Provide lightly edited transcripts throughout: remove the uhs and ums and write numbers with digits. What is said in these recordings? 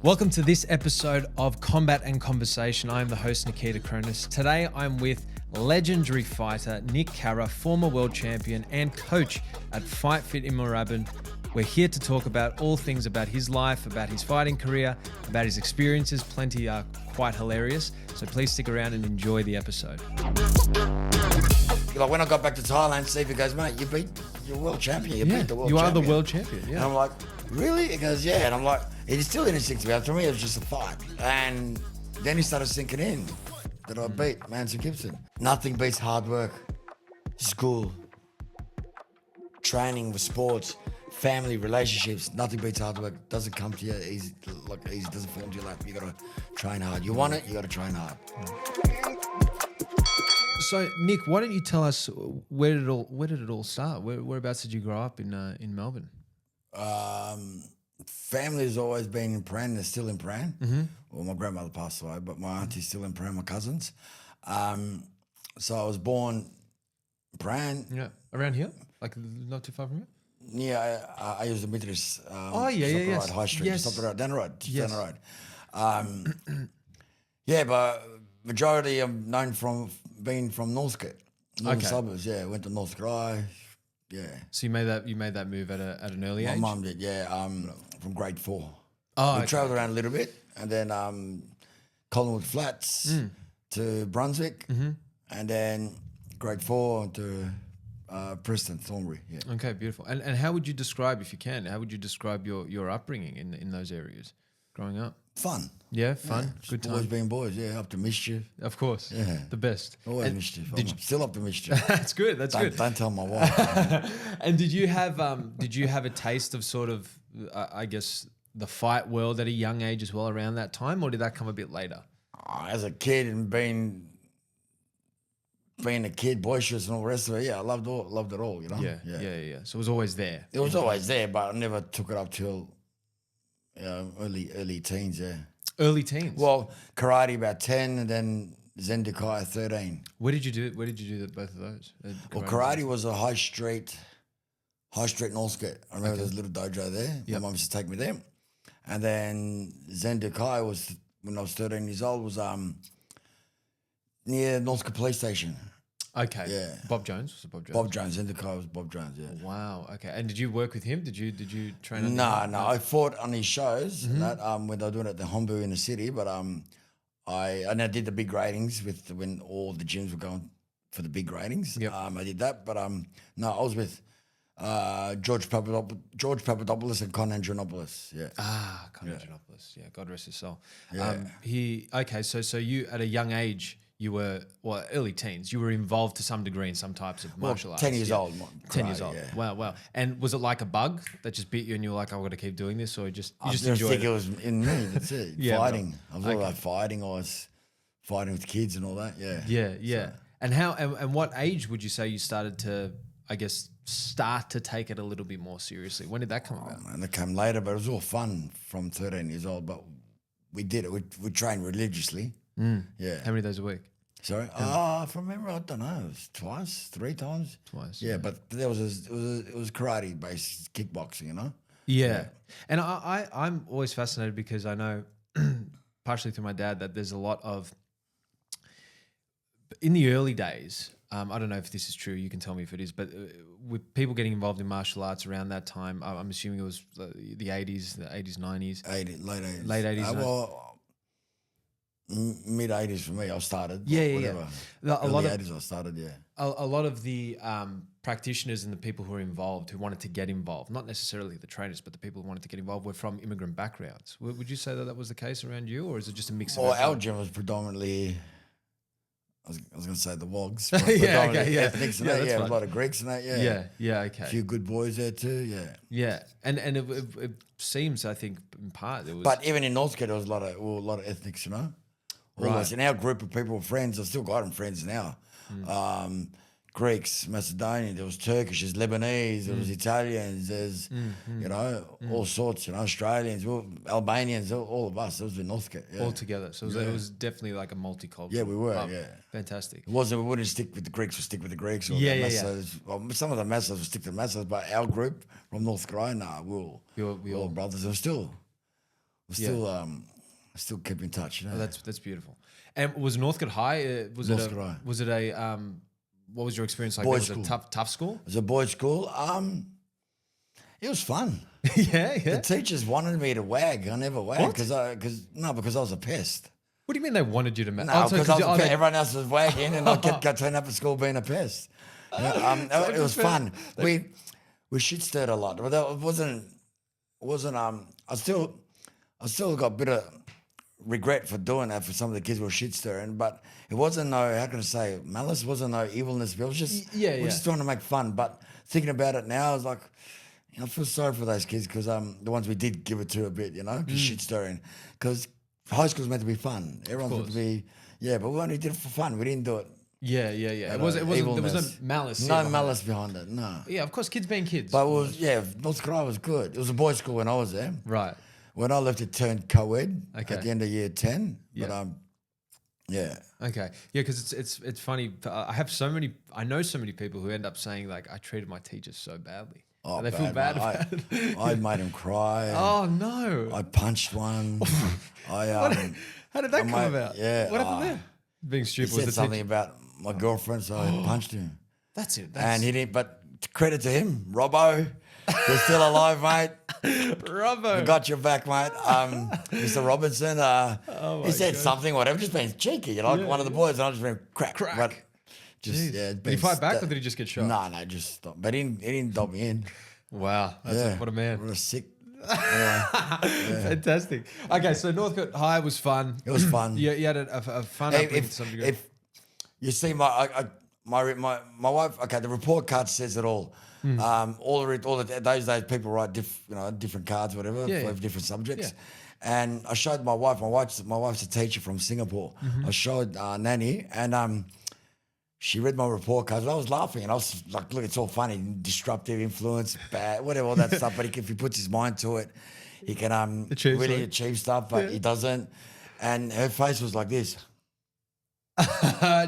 Welcome to this episode of Combat and Conversation. I am the host, Nikita Kronis. Today, I'm with legendary fighter Nick Cara, former world champion and coach at FightFit in Moorabbin. We're here to talk about all things about his life, about his fighting career, about his experiences. Plenty are quite hilarious. So please stick around and enjoy the episode. Like when I got back to Thailand, Stevie goes, mate, you're world champion. You beat the world champion. You are the world champion, yeah. And I'm like, really? He goes, yeah. And I'm like, it's still in a 60 pounds. For me, it was just a fight. And then he started sinking in that I beat Manson Gibson. Nothing beats hard work, school, training with sports, family, relationships. Nothing beats hard work. Doesn't come to you easy, doesn't fall into your lap. You gotta train hard. You want it, you gotta train hard. So, Nick, why don't you tell us where did it all start? Whereabouts did you grow up in Melbourne? Family's always been in Pran. They're still in Pran. Mm-hmm. Well, my grandmother passed away, but my auntie's still in Pran, my cousins. So I was born in Pran. Yeah, around here? Like not too far from here? Yeah, I used the Mitris. Yes. High Street, yes. just up the road, down the road, yes. down the road. Yeah, but majority I'm known from being from Northcote, northern suburbs. Yeah, went to North Cry. Yeah. So you made that move at an early age? My mum did. Yeah, from grade 4. Oh, we travelled around a little bit, and then Collingwood Flats to Brunswick, and then grade 4 to Preston, Thornbury. Yeah. Okay, beautiful. And how would you describe, if you can, your upbringing in those areas, growing up? Fun. Yeah, fun. Yeah, good time. Always been boys. Yeah, up to mischief. Of course. Yeah, the best. Always mischief. I'm still up to mischief. That's good. Good. Don't tell my wife. And did you have a taste of sort of I guess the fight world at a young age as well around that time, or did that come a bit later? As a kid and being a kid, boisterous and all the rest of it, yeah, I loved it all, you know? Yeah. So it was always there. It was always there, but I never took it up till early teens, yeah. Early teens? Well, karate about 10 and then Zendekai 13. Where did you do both of those? Well, karate was a high street Northcote. I remember there was a little dojo there. My mum used to take me there. And then Zendekai was, when I was 13 years old, was near Northcote Police Station. Okay. Yeah. Bob Jones? Was it Bob Jones? Bob Jones. Zendekai was Bob Jones, yeah. Wow. Okay. And did you work with him? Did you train under him? No. I fought on his shows and that, when they were doing it at the Hombu in the city, but I did the big ratings when all the gyms were going for the big ratings. Yep. I did that, but no, I was with George Papadopoulos and Con Andronopoulos. Yeah. Con Andronopoulos. Yeah. God rest his soul. Yeah. So you at a young age, you were, early teens, you were involved to some degree in some types of martial arts. 10 years old. 10 years old. Yeah. Wow. And was it like a bug that just bit you and you were like, I've got to keep doing this, or you just enjoyed I think it? it was in me. That's it. Yeah, fighting. I was all about fighting. I was fighting with kids and all that. Yeah. Yeah. So. And how and what age would you say you started to, I guess, take it a little bit more seriously? When did that come about? And it came later, but it was all fun from 13 years old. But we did it. We trained religiously. Yeah. How many days a week? Sorry? From memory, I don't know. It was twice, 3 times. Twice. Yeah, but there was it was karate based kickboxing, you know? Yeah. And I'm always fascinated because I know, partially through my dad, that there's a lot of, in the early days, I don't know if this is true, you can tell me if it is, but with people getting involved in martial arts around that time, I'm assuming it was the 80s, 90s. Late 80s. Mid 80s for me. I started. Yeah. A lot of 80s I started. Yeah. A lot of the practitioners and the people who were involved, who wanted to get involved, not necessarily the trainers, but the people who wanted to get involved, were from immigrant backgrounds. Would you say that was the case around you, or is it just a mix of? Well, our gym was predominantly. I was going to say the Wogs. Ethnics and that. Yeah, a lot of Greeks and that. Yeah. Okay. A few good boys there too. Yeah. Yeah, and it seems, I think, in part there was. But even in Northcote, there was a lot of ethnics, you know. Right. And our group of people were friends. I still got them friends now. Greeks, Macedonian, there was Turkish, there's Lebanese, there was Italians, there's, you know, all sorts, you know, Australians, Albanians, all of us. It was in Northcote. Yeah. All together. So it was definitely like a multicultural. Yeah, we were, yeah. Fantastic. It wasn't, we wouldn't stick with the Greeks, we'd stick with the Greeks. Or Well, some of the Massos would stick to the Massos, but our group from North Korea, we were all brothers. There was still Still keep in touch. You know? Oh, that's beautiful. And was Northcote High? Northcote High. Was it a what was your experience like? Boys' Was it school. a tough school? It was a boys' school. It was fun. Yeah. The teachers wanted me to wag. I never wagged because I was a pest. What do you mean they wanted you to? No, because everyone else was wagging, and I kept turning up at school being a pest. It was fun. We shit stirred a lot, but it wasn't. I still got a bit of regret for doing that for some of the kids who were shit stirring, but it wasn't no, how can I say, malice. It wasn't no evilness. It was just we're just trying to make fun. But thinking about it now, I was like, I feel sorry for those kids because the ones we did give it to a bit, just shit stirring, because high school's meant to be fun. Everyone's meant to be, but we only did it for fun. We didn't do it. Yeah. It wasn't. There was no malice. No malice behind it. No. Yeah, of course, kids being kids. But it was North Korea was good. It was a boys' school when I was there. Right. When I left, it turned co-ed at the end of year 10. Yeah. But Okay. Yeah, because it's funny. I know so many people who end up saying like, I treated my teachers so badly. Oh, and they feel bad about it. I made him cry. Oh no! I punched one. How did that come about? Yeah. What happened there? Being He stupid. said something about my girlfriend, so I punched him. That's it. And he didn't. But credit to him, Robbo. You're still alive, mate. Robbo. I got your back, mate. Mr. Robinson. He said something, whatever, just being cheeky, one of the boys, and I just went crack. But just Did he fight back or did he just get shot? No, just stop. But he didn't dob me in. What a man. What a sick. Fantastic. Okay, so Northcote High was fun. It was fun. You had a fun upbringing to some degree. If you see my wife, okay, the report card says it all. Those days people write different cards, whatever, for different subjects. Yeah. And I showed my wife. My wife's a teacher from Singapore. I showed Nanny, and she read my report cards. I was laughing, and I was like, "Look, it's all funny, disruptive influence, bad, whatever, all that stuff." But if he puts his mind to it, he can really achieve stuff. But he doesn't. And her face was like this.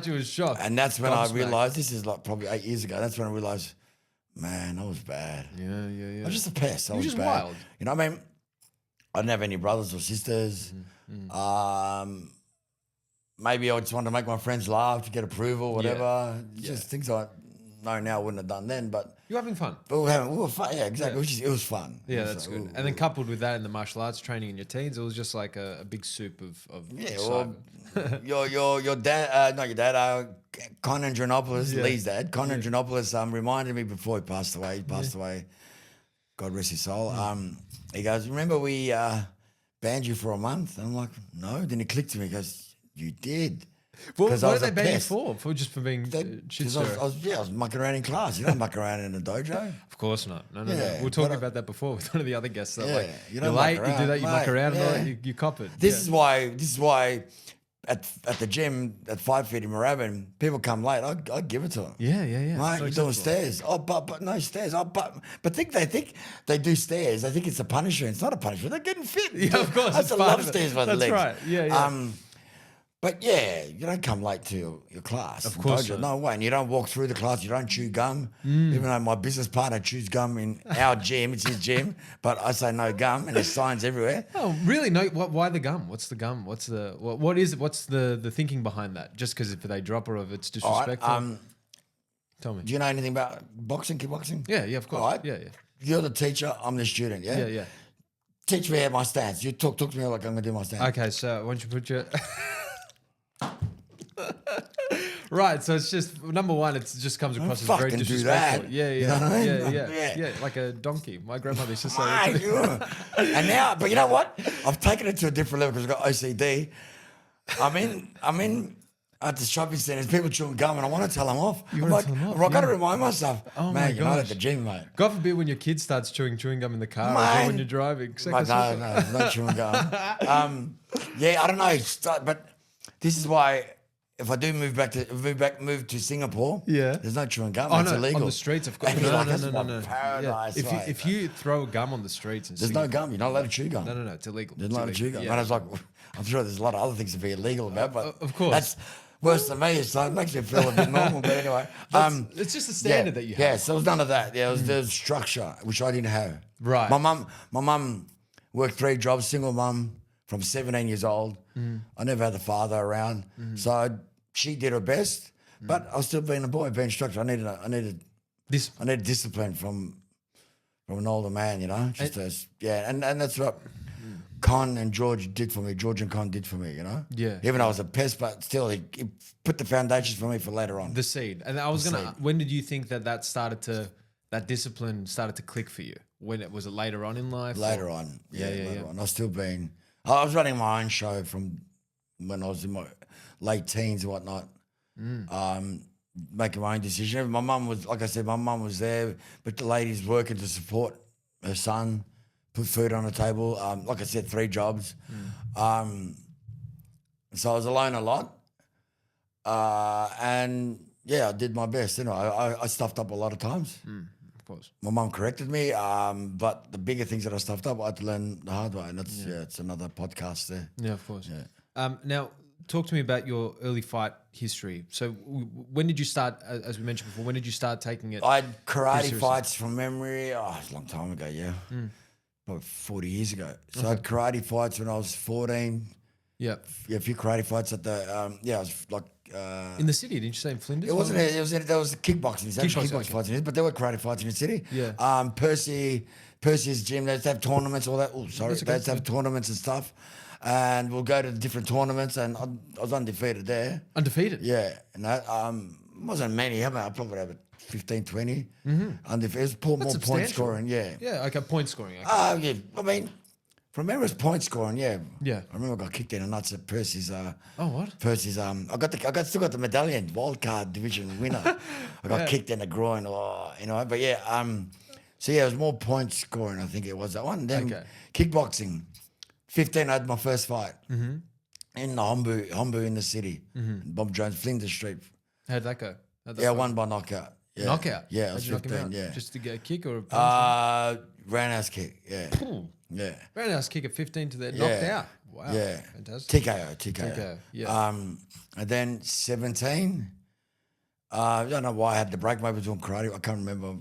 She was shocked. And that's when I realized, this is like probably 8 years ago. That's when I realized, man, I was bad. Yeah. I was just a pest. I was just bad. wild. You know what I mean? I didn't have any brothers or sisters. Maybe I just wanted to make my friends laugh to get approval, whatever. Just things I know now I wouldn't have done then. But you're having fun. But we were fun. Yeah, exactly. It was fun. Yeah, that's good. And then coupled with that in the martial arts training in your teens, it was just like a big soup of excitement. Your dad, not your dad, Con Andronopoulos, Lee's dad, Con Andronopoulos, reminded me before he passed away. He passed away. God rest his soul. He goes, remember we banned you for a month? And I'm like, no. Then he clicked to me. He goes, you did. Well, what did they ban you for? For being shit stirrer? I was mucking around in class. You don't muck around in a dojo. Of course not. No. Yeah, We were talking about that before with one of the other guests. That like, you you're late, you do that, you muck around, and all that, you cop it. This is why at the gym at FightFit in Moorabbin, people come late. I give it to them. Yeah. Mate, you're doing stairs. Oh, but no stairs. Oh, but think they do stairs. They think it's a punishment. It's not a punishment. They're getting fit. Yeah, of course. I love stairs by the legs. That's right. Yeah. But yeah, you don't come late to your class. Of course not. No way. And you don't walk through the class. You don't chew gum. Even though my business partner chews gum in our gym, it's his gym, but I say no gum, and there's signs everywhere. Oh, really? No. Why the gum? What's the gum? What is it? What's the thinking behind that? Just because if they drop or if it's disrespectful? Right, tell me. Do you know anything about boxing, kickboxing? Yeah, of course. All right. Yeah. You're the teacher. I'm the student. Yeah. Yeah. Teach me how my stance. You talk to me like I'm gonna do my stance. Okay, so why don't you put your right, so it's just number one. It just comes across as very disrespectful. Yeah. You know what I mean? Yeah, like a donkey. My grandmother used to say. And now, but you know what? I've taken it to a different level because I've got OCD. I'm in at the shopping centres, people chewing gum, and I want to tell them off. I've got to remind myself, man, you're not at the gym, mate. God forbid when your kid starts chewing gum in the car or when you're driving. No chewing gum. I don't know, but this is why. If I do move to Singapore, there's no chewing gum. It's illegal on the streets, of course. No. Paradise. Yeah. If you throw gum on the streets, there's no gum. You're not allowed to chew gum. No, it's illegal. There's not allowed to chew gum. And I was like, I'm sure there's a lot of other things to be illegal about, but of course that's worse than me. So it makes me feel a bit normal. But anyway, it's just a standard that you have. Yeah, so there was none of that. Yeah, there was structure which I didn't have. Right. My mum. worked 3 jobs, single mum from 17 years old. I never had the father around. So she did her best, but I was still being a boy, being structured. I needed discipline from an older man, you know. And that's what Con and George did for me. George and Con did for me, you know. Yeah. Even though I was a pest, but still, he put the foundations for me for later on. The seed. And I was gonna. When did you think that discipline started to click for you? Was it later on in life? Later on. Later on. I was running my own show from when I was in my late teens and whatnot. Making my own decision. My mum was, like I said, there, but the lady's working to support her son, put food on the table. Like I said, 3 jobs. So I was alone a lot. And yeah, I did my best. You know, I stuffed up a lot of times. Of course. My mum corrected me, but the bigger things that I stuffed up, I had to learn the hard way. And it's another podcast there. Yeah, of course. Yeah. Now, talk to me about your early fight history. So when did you start, as we mentioned before, when did you start taking it? I had karate fights from memory. It's a long time ago, yeah. Probably 40 years ago. So I had karate fights when I was 14. Yeah. Yeah, a few karate fights at the, I was like... in the city, didn't you say in Flinders? It wasn't, there was kickboxing. Kickboxing fights in it, but there were karate fights in the city. Yeah. Percy's gym, they used to have tournaments, all that. Oh, sorry. They used to have tournaments and stuff. And we'll go to the different tournaments, and I was undefeated there. Undefeated? Yeah. And that wasn't many. I probably had 15, 20. Undefeated. It was more point scoring, yeah. Yeah, okay, point scoring. Okay. Yeah. I mean, from memory, it was point scoring, yeah. Yeah. I remember I got kicked in the nuts at Percy's. What? Percy's. I still got the medallion, wild card division winner. I got kicked in the groin, you know. But yeah, so yeah, it was more point scoring. I think it was that one. Then kickboxing. 15, I had my first fight in the Hombu in the city. Bob Jones, Flinders Street. How'd that go? I won by knockout. Yeah. Knockout? Yeah, I was 15, yeah. Just to get a kick or a punch? Roundhouse kick, yeah. Yeah. Roundhouse kick at 15 to that knocked out. Wow. Yeah. Fantastic. TKO. Yeah. And then 17, I don't know why I had the break. Maybe I was doing karate. I can't remember.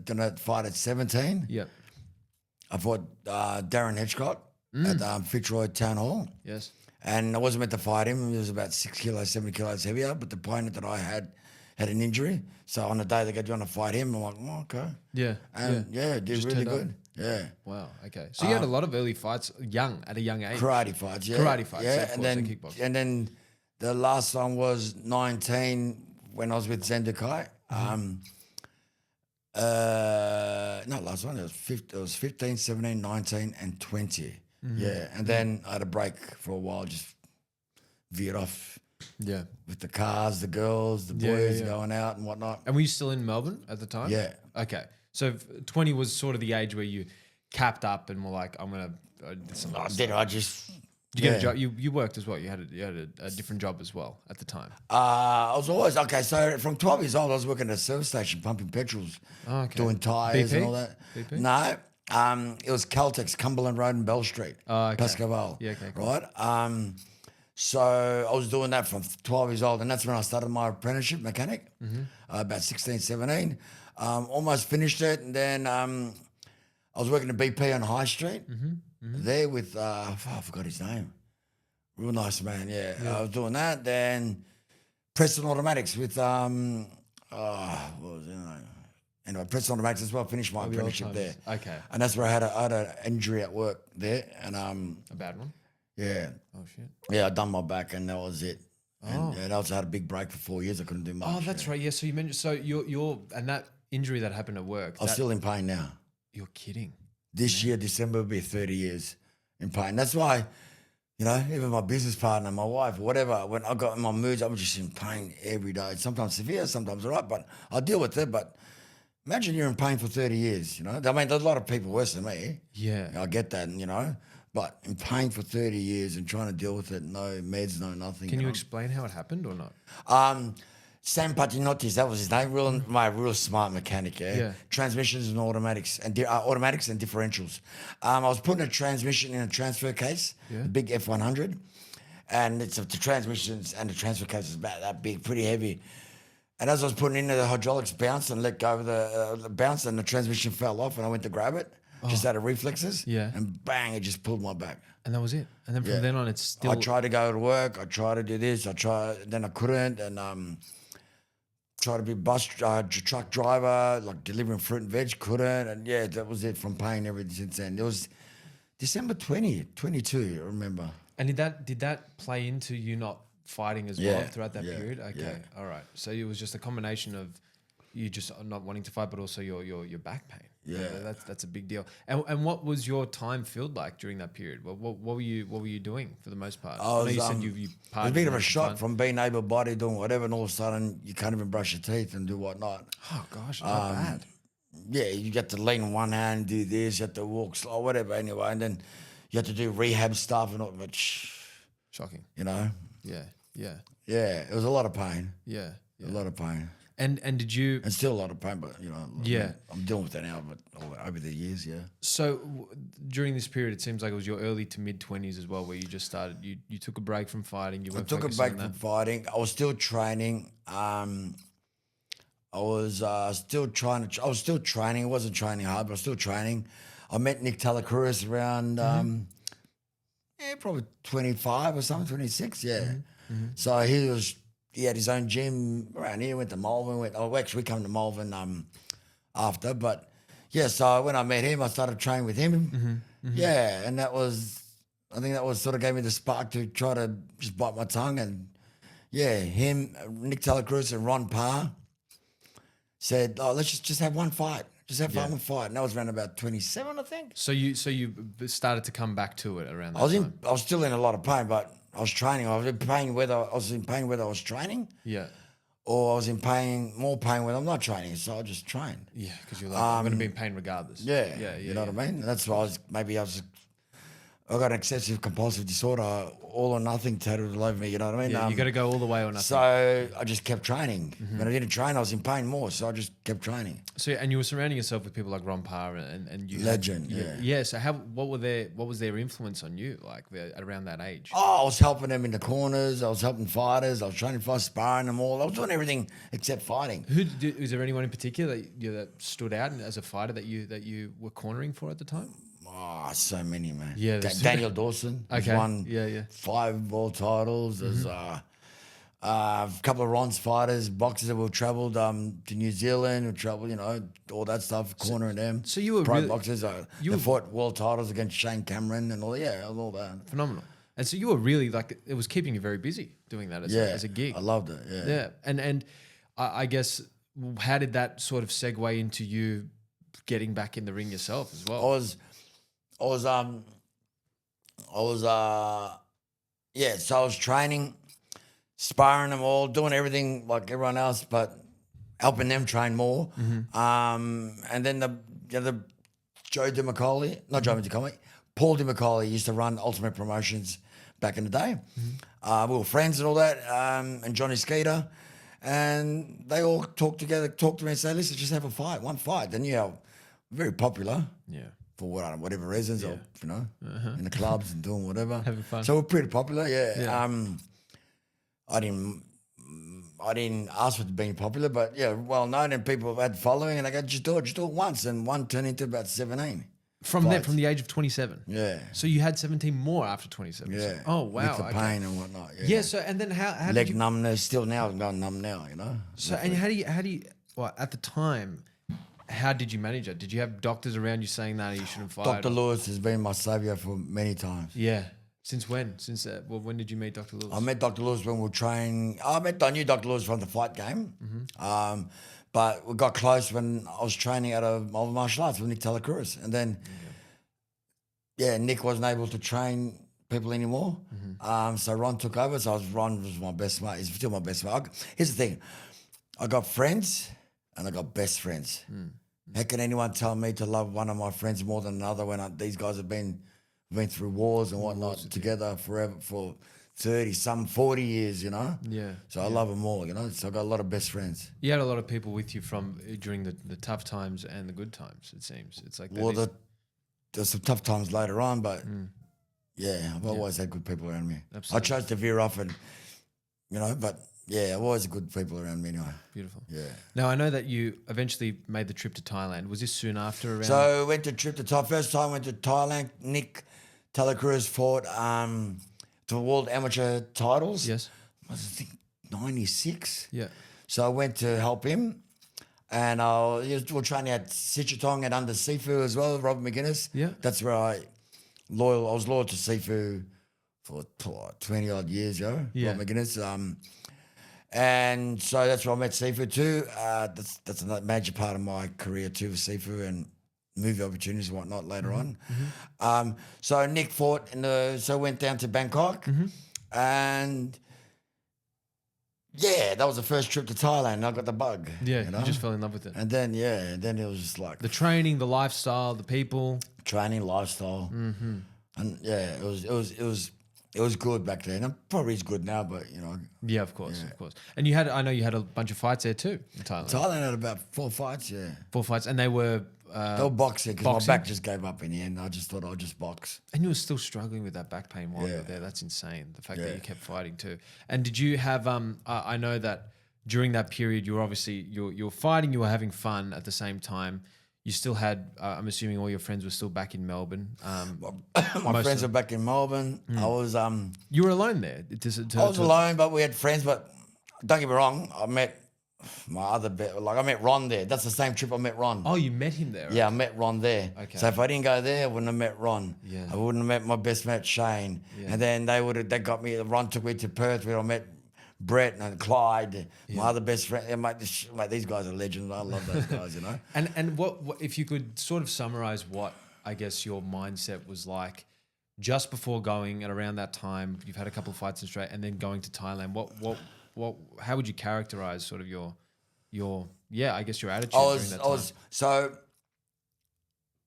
Done that fight at 17. Yeah. I fought Darren Hitchcock at Fitzroy Town Hall. Yes. And I wasn't meant to fight him. He was about 6 kilos, 7 kilos heavier. But the opponent that I had an injury. So on the day they go, do you want to fight him? I'm like, okay. Yeah. And did really good. Yeah. Wow. Okay. So you had a lot of early fights at a young age. Karate fights, yeah. Yeah. And then the last one was 19 when I was with Zendukai. Not last one. It was 15, 17, 19, and 20. Yeah. And then I had a break for a while, just veered off. Yeah. With the cars, the girls, the boys going out and whatnot. And were you still in Melbourne at the time? Yeah. Okay. So 20 was sort of the age where you capped up and were like, I'm going to... I just... Did you get a job? You worked as well. You had a different job as well at the time. I was always... Okay, so from 12 years old, I was working at a service station, pumping petrols, doing tyres and all that. BP? No. It was Caltex, Cumberland Road and Bell Street. Oh, okay. Pascoval. Yeah, okay, cool. Right? So I was doing that from 12 years old, and that's when I started my apprenticeship mechanic, about 16, 17. Almost finished it, and then I was working at BP on High Street there with, I forgot his name. Real nice man, yeah. I was doing that. Then Preston Automatics with, what was his name? Anyway, Preston Automatics as well, finished my apprenticeship there. Okay. And that's where I had an injury at work there. And a bad one? Yeah. Oh, shit. Yeah, I done my back and that was it. Oh. And I also had a big break for 4 years. I couldn't do much. Oh, that's right. Yeah. So you mentioned, so you're and that injury that happened at work. I'm still in pain now. You're kidding. This year, December, will be 30 years in pain. That's why, you know, even my business partner, my wife, whatever, when I got in my moods, I was just in pain every day. Sometimes severe, sometimes all right, but I deal with it. But imagine you're in pain for 30 years, you know. I mean, there's a lot of people worse than me. Yeah. I get that, you know. But in pain for 30 years and trying to deal with it, no meds, no nothing. Can you know? explain how it happened or not? Sam Patinotis, that was his name. Real smart mechanic, yeah. Transmissions and automatics and differentials. I was putting a transmission in a transfer case, the big F100, and it's the transmissions and the transfer case is about that big, pretty heavy. And as I was putting it in, the hydraulics bounced and let go of the bounce, and the transmission fell off, and I went to grab it. just out of reflexes. Yeah. And bang, it just pulled my back. And that was it. And then from then on, it's still. I tried to go to work. I tried to do this. Then I couldn't. And tried to be truck driver, like delivering fruit and veg, couldn't. And yeah, that was it from pain ever since then. It was December 22, I remember. And did that play into you not fighting as well throughout that period? Okay, all right. So it was just a combination of you just not wanting to fight, but also your back pain. Yeah, that's a big deal. And what was your time filled like during that period? What were you doing for the most part? I know you said you it was a bit of a shock from being able body doing whatever, and all of a sudden you can't even brush your teeth and do whatnot. Oh gosh, not bad. Yeah, you get to lean on one hand, do this, you have to walk slow, whatever. Anyway, and then you have to do rehab stuff and all. But Shocking. You know. Yeah. It was a lot of pain. Yeah. A lot of pain. And did you? And still a lot of pain, but I'm dealing with that now. But over the years, So during this period, it seems like it was your early to mid 20s as well, where you just started. You took a break from fighting. I took a break from fighting. I was still training. I was still training. I wasn't training hard, but I was still training. I met Nick Talakouris around probably 25 or something, 26. Yeah. Mm-hmm. So he had his own gym around here. Went to Malvern. We come to Malvern after, but yeah. So when I met him, I started training with him. Mm-hmm. Yeah, and I think that was sort of gave me the spark to try to just bite my tongue. And yeah, him, Nick Talakouris, and Ron Parr said, "Oh, let's just have one fight. Just have one fight." And that was around about 27, I think. So you started to come back to it around that time. I was still in a lot of pain, but I was training. I was in pain whether I was training, or I was in more pain when I'm not training. So I just trained. Yeah, because you're like, I'm going to be in pain regardless. Yeah. You know what I mean? That's why I got an excessive compulsive disorder, all or nothing tattooed all over me. You know what I mean? Yeah, you got to go all the way or nothing. So I just kept training. When I didn't train, I was in pain more. So I just kept training. So and you were surrounding yourself with people like Ron Parr and you. Legend, yeah. So what was their influence on you like around that age? Oh, I was helping them in the corners. I was helping fighters. I was training fighters, sparring them all. I was doing everything except fighting. Was there anyone in particular that stood out as a fighter that you were cornering for at the time? Oh, so many, man. Yeah, Daniel Dawson. Okay. Won 5 world titles. There's a couple of Ron's fighters, boxers that have travelled to New Zealand, who travelled, all that stuff, cornering them. So you were pro really, boxers. They fought world titles against Shane Cameron and all that. Phenomenal. And so you were really it was keeping you very busy doing that as a gig. I loved it. Yeah. Yeah. And I guess how did that sort of segue into you getting back in the ring yourself as well? So I was training, sparring them all, doing everything like everyone else, but helping them train more. And then the Joe DeMacaulay, not Joe DeMacaulay, Paul DeMacaulay used to run Ultimate Promotions back in the day. We were friends and all that, and Johnny Skeeter. And they all talked to me and say, "Listen, just have one fight." Then very popular. Yeah. For whatever reasons, or in the clubs and doing whatever, having fun. So we're pretty popular, I didn't ask for it being popular, but well known, and people had following, and I go, just do it once, and one turned into about 17. From the age of 27. Yeah. So you had 17 more after 27. Yeah. Oh wow. With the pain and whatnot. Yeah. So and then how leg did numbness? Still now I'm going numb now. So and how do you at the time? How did you manage it? Did you have doctors around you saying that you shouldn't fight? Dr. Lewis has been my saviour for many times. Yeah. Since when? When did you meet Dr. Lewis? I met Dr. Lewis when we were training. I knew Dr. Lewis from the fight game. But we got close when I was training out of martial arts with Nick Talakouris. And then, Nick wasn't able to train people anymore. So Ron took over. So Ron was my best mate. He's still my best mate. Here's the thing. I got friends and I got best friends. How can anyone tell me to love one of my friends more than another when these guys have been through wars and whatnot together forever for 40 years, Yeah. So I love them all, So I got a lot of best friends. You had a lot of people with you during the tough times and the good times, it seems. It's like there's some tough times later on, but I've always had good people around me. Absolutely. I chose to veer off and, but Yeah, always good people around me anyway. Beautiful. Yeah. Now, I know that you eventually made the trip to Thailand. Was this soon after around? So went to trip to Thailand. First time went to Thailand. Nick Talacruz fought to world amateur titles. Yes. I think 96. Yeah. So I went to help him. And we were training at Sichuan and under Sifu as well, Robert McGuinness. Yeah. That's where I was loyal to Sifu for 20 odd years ago. Yeah. Robert McGuinness. And so that's where I met Sifu too. That's a major part of my career too with Sifu and movie opportunities and whatnot later on. So Nick fought so went down to Bangkok and yeah, that was the first trip to Thailand and I got the bug. Yeah, you know? you just fell in love with it. And then it was just like The training, the lifestyle, the people. training, lifestyle. And yeah, it was good back then. It probably is good now, but you know. Yeah, of course. And I know you had a bunch of fights there too in Thailand. Thailand had about 4 fights, yeah. 4 fights, and they were. They were boxing because my back just gave up in the end. I just thought I'd just box. And you were still struggling with that back pain while you were there. That's insane. The fact that Yeah. you kept fighting too. And did you have? I know that during that period, you were obviously you're fighting. You were having fun at the same time. You still had. I'm assuming all your friends were still back in Melbourne. My friends were back in Melbourne. I was You were alone there. I was alone, but we had friends. But don't get me wrong, I met my I met Ron there. That's the same trip I met Ron. Oh, you met him there. Yeah, I met Ron there. Okay. So if I didn't go there, I wouldn't have met Ron. Yeah. I wouldn't have met my best mate Shane. Yeah. And then they got me. Ron took me to Perth where I met Brett and Clyde, my other best friend. Yeah, mate, these guys are legends. I love those guys, you know. And what if you could sort of summarize what I guess your mindset was like just before going and around that time? You've had a couple of fights in straight, and then going to Thailand. What? How would you characterize sort of your I guess your attitude during that time?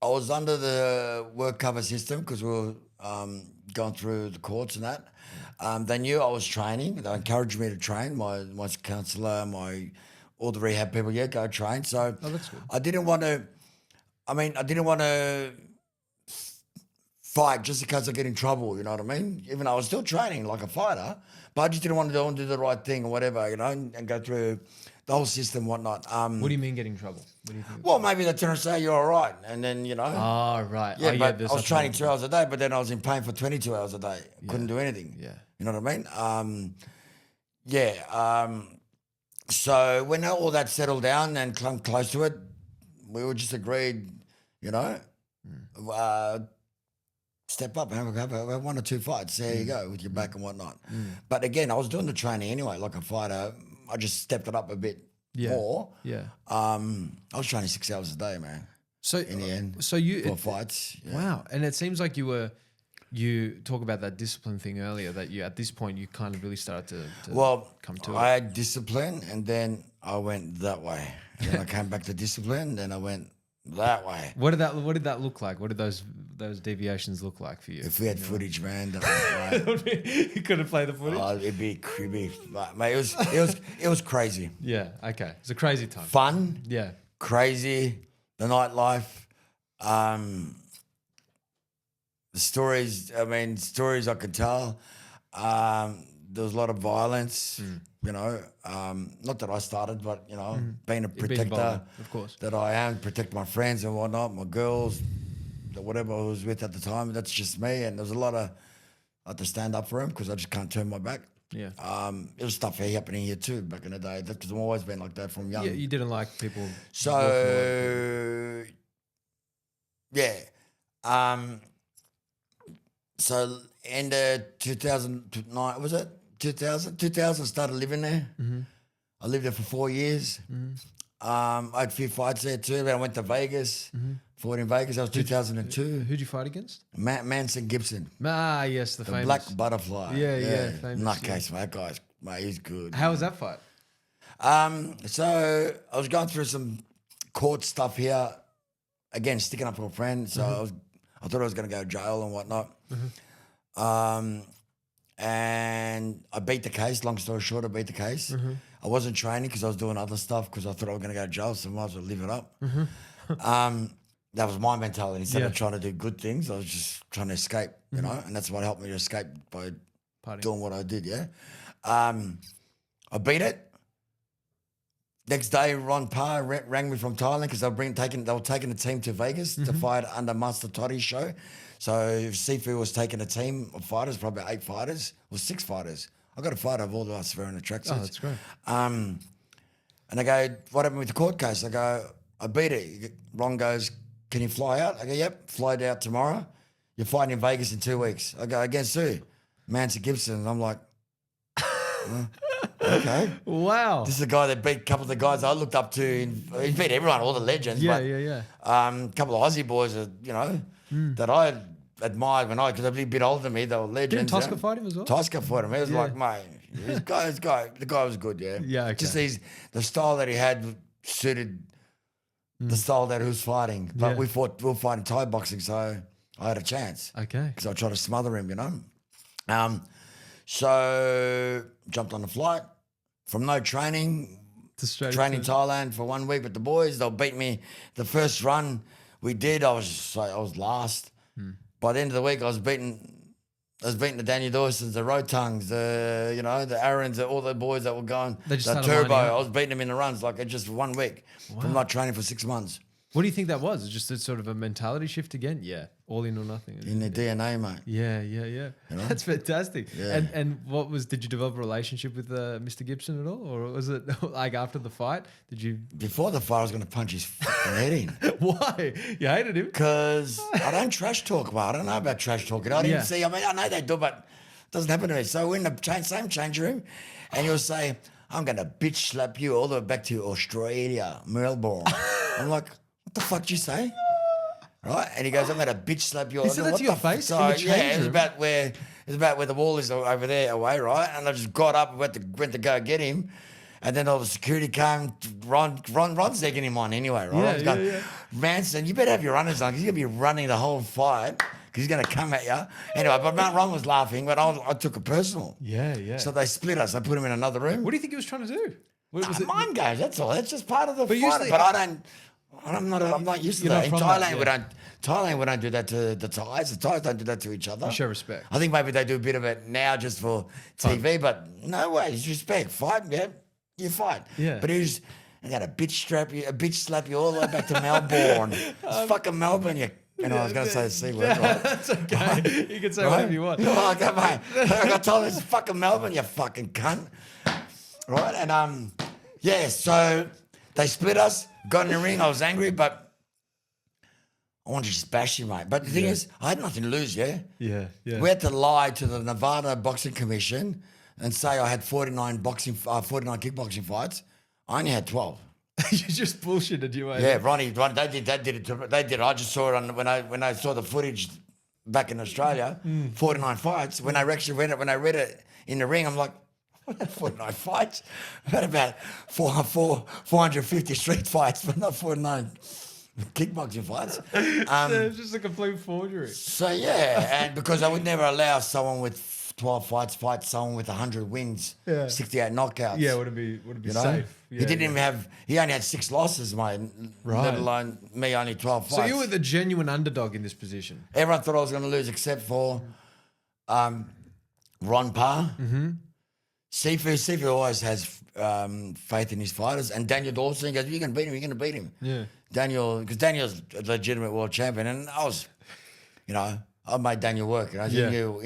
I was under the work cover system because we were going through the courts and that. They knew I was training. They encouraged me to train. My counsellor, all the rehab people, go train. So that's good. I didn't want to fight just because I get in trouble, you know what I mean? Even though I was still training like a fighter, but I just didn't want to do the right thing or whatever, you know, and go through the whole system and whatnot. What do you mean getting in trouble? What do you think? Well, maybe they're trying to say you're all right, and then, you know. Oh, right. Yeah, but there's I was nothing training 2 hours a day, but then I was in pain for 22 hours a day. Couldn't do anything. Yeah. You know what I mean? So when all that settled down and clung close to it, we were just agreed, you know, step up and have 1 or 2 fights. There you go with your back and whatnot. But again, I was doing the training anyway, like a fighter. I just stepped it up a bit more. Yeah. I was training 6 hours a day, man. So In the end, so you 4 fights. Yeah. Wow. And it seems like you talk about that discipline thing earlier, that you at this point you kind of really started to come to I it. had discipline, and then I went that way. And then I came back to discipline, and then I went that way. What did that look like? What did those deviations look like for you? If we had footage, man, that was great. You couldn't play the footage? It'd be mate, it was crazy. Yeah, okay. It's a crazy time. Fun, Yeah. crazy, the nightlife, the stories I could tell. There was a lot of violence, you know, not that I started, but, you know, being a protector, involved, of course. that I am, protect my friends and whatnot, my girls, whatever I was with at the time, that's just me. And there was a lot of, I had to stand up for him because I just can't turn my back. Yeah. It was stuff happening here too back in the day, because I've always been like that from young. Yeah, you didn't like people. So, yeah. So, end of 2009, was it? 2000, started living there. I lived there for 4 years. I had a few fights there too. Then I went to Vegas, fought in Vegas. That was 2002. Who'd you fight against? Manson Gibson, Ah, yes, the famous. Black Butterfly. Yeah, famous, Nutcase, mate. That guy's, mate, he's good. How was that fight? So I was going through some court stuff here. Again, sticking up for a friend. So I thought I was going to go to jail and whatnot. And I beat the case. Long story short, I beat the case. I wasn't training because I was doing other stuff because I thought I was going to go to jail, so I might as well live it up. That was my mentality. Instead of trying to do good things, I was just trying to escape, you know, and that's what helped me to escape by Party. doing what I did, yeah. I I beat it. Next day, Ron Parr rang me from Thailand because they were taking a team to Vegas to fight under Master Toddy's show. So Sifu was taking a team of fighters, probably 8 fighters or 6 fighters. I got a fight of all of us wearing the tracksuits. Oh, that's great. And I go, what happened with the court case? I go, I beat it. Ron goes, can you fly out? I go, yep, fly out tomorrow. You're fighting in Vegas in 2 weeks. I go, against who? Manson Gibson. And I'm like, okay. Wow. This is the guy that beat a couple of the guys I looked up to. He beat everyone, all the legends. Yeah, but, yeah. A couple of Aussie boys, that I admired because they're a bit older than me. They were legends. Didn't Tosca fight him as well? Tosca fought him. He was like, mate, the guy was good, yeah. Yeah, okay. Just the style that he had suited the style that he was fighting. But we were fighting Thai boxing, so I had a chance. Okay. Because I tried to smother him, So jumped on the flight from no training, training Thailand for 1 week with the boys. They'll beat me. The first run we did, I was last. By the end of the week, I was beating the Daniel Dawsons, the Rotungs, the Aarons, all the boys that were going. They just the started Turbo. lining up. I was beating them in the runs in just 1 week from not training for 6 months. What do you think that was? Just a sort of a mentality shift again? Yeah, all in or nothing. In their DNA, mate. Yeah. That's fantastic. Yeah. And did you develop a relationship with Mr. Gibson at all? Or was it like after the fight? Did you? Before the fight, I was going to punch his fucking head in. Why? You hated him? Because I don't trash talk, well. I don't know about trash talking. I didn't see, I know they do, but it doesn't happen to me. So we're in the same change room, and you'll say, I'm going to bitch slap you all the way back to Australia, Melbourne. I'm like, what the fuck did you say? Right? And he goes, I'm going to bitch slap you. He said that to your face in the change it was room? about where the wall is over there away, right? And I just got up and went to go get him. And then all the security came. Ron's egging him on anyway, right? I was going, Manson, you better have your runners on because he's going to be running the whole fight because he's going to come at you. Anyway, but Ron was laughing, but I took it personal. Yeah. So they split us. I put him in another room. What do you think he was trying to do? Mind games, that's all. That's just part of the fight. usually- But I'm not used to You're that. not In from that, Thailand, we don't do that to the Thais. The Thais don't do that to each other. You show respect. I think maybe they do a bit of it now just for TV, but no way. It's respect. Fight, yeah, you fight. Yeah. But I got a bitch slap you all the way back to Melbourne. It's fucking Melbourne, you. I was going to say the C word, right? That's okay. You can say whatever you want. Oh, okay, mate. I got told it's fucking Melbourne, you fucking cunt. Right? And, so they split us, got in the ring. I was angry, but I wanted to just bash him, mate. But the thing is, I had nothing to lose, yeah? Yeah. We had to lie to the Nevada Boxing Commission and say I had 49 kickboxing fights. I only had 12. You just bullshitted you. Yeah, Ronnie, they did it. They did it. I just saw it when I saw the footage back in Australia. 49 fights. When I read it in the ring, I'm like, what are 49 fights? I've had about 450 street fights, but not 49 kickboxing fights. It's just a complete forgery. So and because I would never allow someone with 12 fights fight someone with 100 wins, 68 knockouts. Yeah, would it be safe? Yeah, he didn't even have. He only had 6 losses, mate. Right. Let alone me, only 12 fights. So you were the genuine underdog in this position. Everyone thought I was going to lose except for Ron Parr. Mm-hmm. Sifu always has faith in his fighters. And Daniel Dawson goes, you're going to beat him, you're going to beat him. Yeah. Because Daniel's a legitimate world champion. And I was, I made Daniel work. He knew,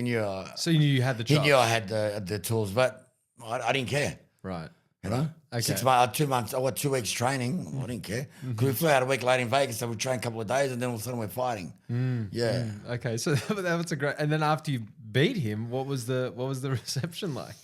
So you knew you had the chops. he knew I had the tools, but I didn't care. Right. Okay. 6 months, 2 months, 2 weeks training. I didn't care. Because we flew out a week late in Vegas, so we trained a couple of days, and then all of a sudden we're fighting. Okay, so that was a great. And then after you beat him, what was the reception like?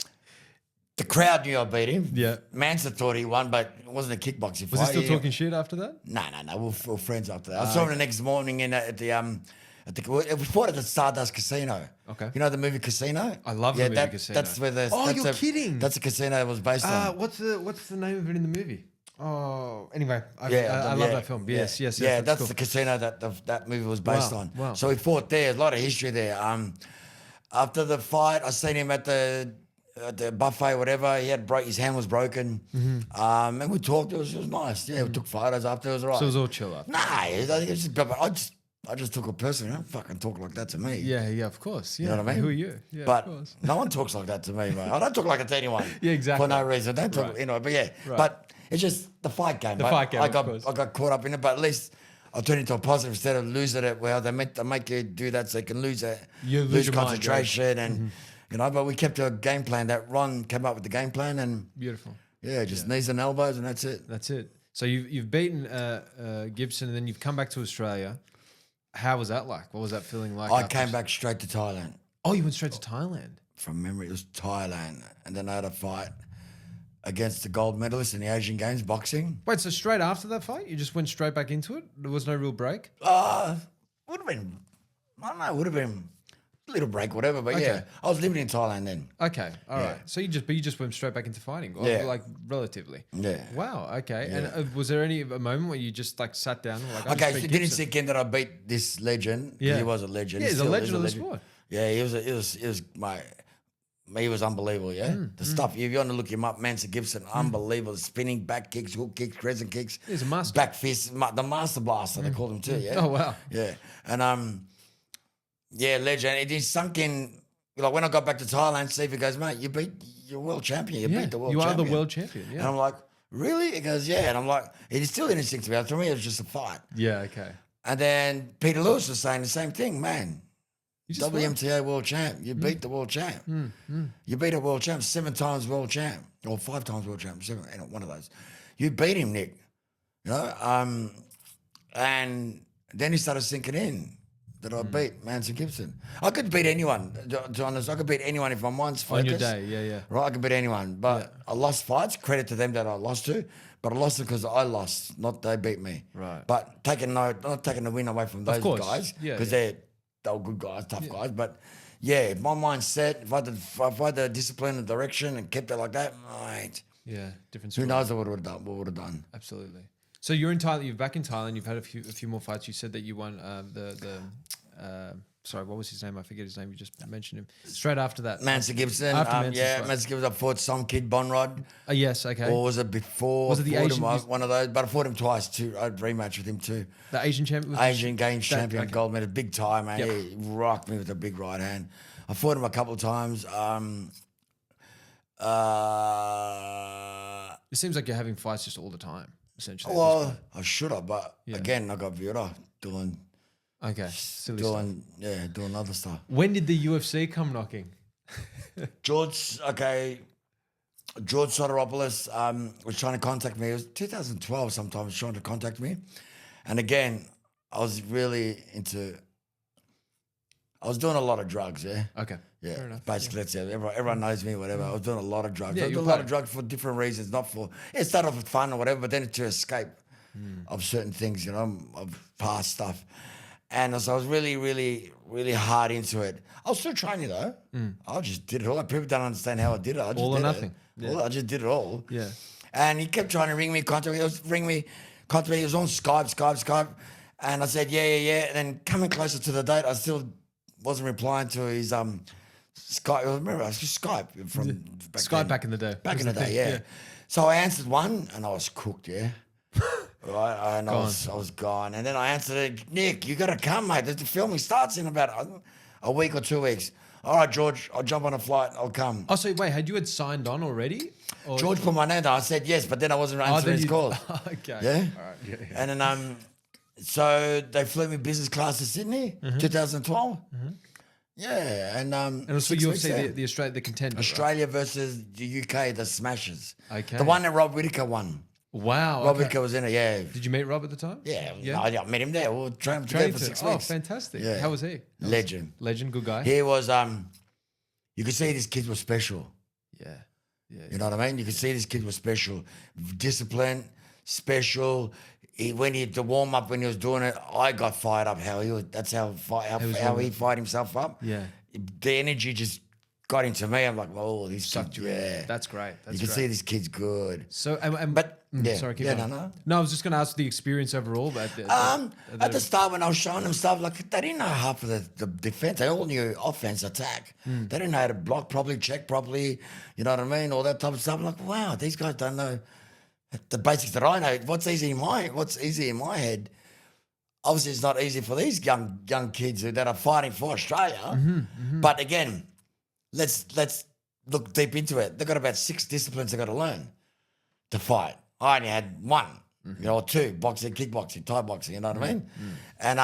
The crowd knew I beat him. Yeah. Manson thought he won, but it wasn't a kickboxing fight. Was he still talking shit after that? No. We were friends after that. I saw him the next morning we fought at the Stardust Casino. Okay. You know the movie Casino? I love the movie Casino. That's where the. Oh, you're kidding. That's a casino it was based on. What's the name of it in the movie? Oh, anyway, I love that film. Yes. Yeah, that's cool. the casino that movie was based on. Wow. So we fought there. A lot of history there. After the fight, I seen him at the buffet, whatever. His hand was broken. Mm-hmm. And we talked. It was nice. Yeah, we took photos after. It was all right. So it was all chill up. Nah, I think it's just. I just took it personally. Don't fucking talk like that to me. Yeah, yeah, of course. Yeah. You know what I mean? Who are you? Yeah, But of course. no one talks like that to me, mate. I don't talk like it to anyone. Yeah, exactly. For no reason. Don't talk, Right. but yeah. Right. But it's just the fight game. The mate. fight game, I of got course. I got caught up in it, but at least I turned into a positive instead of losing it. Well, they make you do that so you can lose it, You lose lose your mind, yeah. concentration, and but we kept a game plan. That Ron came up with the game plan, and Beautiful. just knees and elbows, and that's it. That's it. So you've beaten Gibson, and then you've come back to Australia. How was that like? What was that feeling like? I after- came back straight to Thailand. Oh, you went straight to Thailand. From memory, it was Thailand, and then I had a fight against the gold medalist in the Asian Games boxing. Wait, so straight after that fight, you just went straight back into it? There was no real break? Would have been, I don't know, would have been a little break, whatever. But Okay. yeah, I was living in Thailand then. Okay, all right. Yeah. So you just went straight back into fighting, or, Yeah. like relatively. Yeah. Wow. Okay. And was there a moment where you just like sat down and like, I Okay, just so beat it didn't Gibson? sink in that I beat this legend. 'Cause Yeah. he was a legend. Yeah, he's a still legend is of the sport. Yeah, he was unbelievable. Yeah, the stuff. If you want to look him up, Manson Gibson, unbelievable. Spinning back kicks, hook kicks, crescent kicks. He's a master. Back fist, the master blaster. They called him too. Yeah. Oh, wow. Yeah, and legend. It is sunk in. Like when I got back to Thailand, Stevie goes, mate, you're world champion. You Yeah, beat the world you champion. are the world champion. And Yeah. I'm like, really? He goes, yeah. And I'm like, it is still innocent to me. To me, it was just a fight. Yeah. Okay. And then Peter Lewis was saying the same thing, man. You just won. WMTA world champ. You beat the world champ. You beat a world champ, 7 times world champ, or 5 times world champ, one of those. You beat him, Nick. You know, and then he started sinking in that I beat Manson Gibson. I could beat anyone, to be honest. I could beat anyone if I'm once focused. On your day. Yeah. Yeah. Right, I could beat anyone. But I lost fights. Credit to them that I lost to. But I lost it because I lost, not they beat me. Right. But not taking the win away from those course. guys. Yeah, Because yeah. they were good guys, tough guys. But yeah, if my mind's set, if I had the discipline and direction and kept it like that, mate, Yeah. Different who story. knows what would have done? What would have done? Absolutely. So you're in Thailand. You're back in Thailand. You've had a few more fights. You said that you won sorry, what was his name? I forget his name. You just mentioned him. Straight after that. Manson Gibson. After Manson's fight. Manson Gibson. I fought some kid Bonrod. Yes. Okay. Or was it before? Was it the Fought Asian- him, one of those? But I fought him twice too. I had a rematch with him too. The Asian champion. Was Asian Games champion, okay. gold medal, big tie, man. Yep. He rocked me with a big right hand. I fought him a couple of times. It seems like you're having fights just all the time, essentially. at this Well, I should have, but Yeah. again, I got Vieira doing point. Okay. Silly stuff. doing other stuff. When did the UFC come knocking? George Soteropoulos was trying to contact me. It was 2012 sometime, was trying to contact me. And again, I was really I was doing a lot of drugs, yeah? Okay. Yeah, Fair enough. basically that's it. Everyone knows me, whatever. I was doing a lot of drugs. Yeah, I was you're doing a lot of playing. drugs for different reasons, it started off with fun or whatever, but then to escape of certain things, of past stuff. And so I was really, really, really hard into it. I was still training though. I just did it all. People don't understand how I did it. I just All or did nothing. It. Yeah. I just did it all. Yeah. And he kept trying to ring me, contact me. He was on Skype. And I said, yeah. And then coming closer to the date, I still wasn't replying to his Skype. Remember, it was just Skype from back Skype then. back in the day. Back was in the day, thing, yeah. So I answered one, and I was cooked, yeah. Right, and I was gone. And then I answered it, Nick, you got to come, mate. The filming starts in about a week or 2 weeks. All right, George, I'll jump on a flight. I'll come. Oh, so wait, had you signed on already? Or George put my name down. I said yes, but then I wasn't answering his calls. Okay. Yeah? All right. Yeah. And then so they flew me business class to Sydney, 2012. Yeah, and And it was for 6 weeks there. UFC, the contender. right? Australia versus the UK, the Smashers. Okay. The one that Rob Whittaker won. Wow. Rob okay. Whittaker was in it, yeah. Did you meet Rob at the time? Yeah, Yeah. I met him there. We trained Training together for to- 6 Oh, weeks. fantastic. Yeah. How was he? Legend. Legend, good guy. He was, you could see these kids were special. Yeah. Yeah. You know what I mean? You could see this kid was special. Discipline, special. The warm up when he was doing it, I got fired up. That's how he fired himself up. Yeah. The energy just got into me. I'm like, oh, this Sucked kid, you in. yeah. That's great. That's you can great. see this kid's good. So, But yeah, sorry, keep yeah, going. No, I was just going to ask the experience overall. But At the start when I was showing them stuff, like they didn't know half of the defense. They all knew offense, attack. Hmm. They didn't know how to block properly, check properly. You know what I mean? All that type of stuff. I'm like, wow, these guys don't know the basics that I know. What's easy in my head, obviously it's not easy for these young kids that are fighting for Australia. But again, let's look deep into it. They've got about 6 disciplines they've got to learn to fight. I only had 1, or 2, boxing, kickboxing, Thai boxing, you know what I mean? And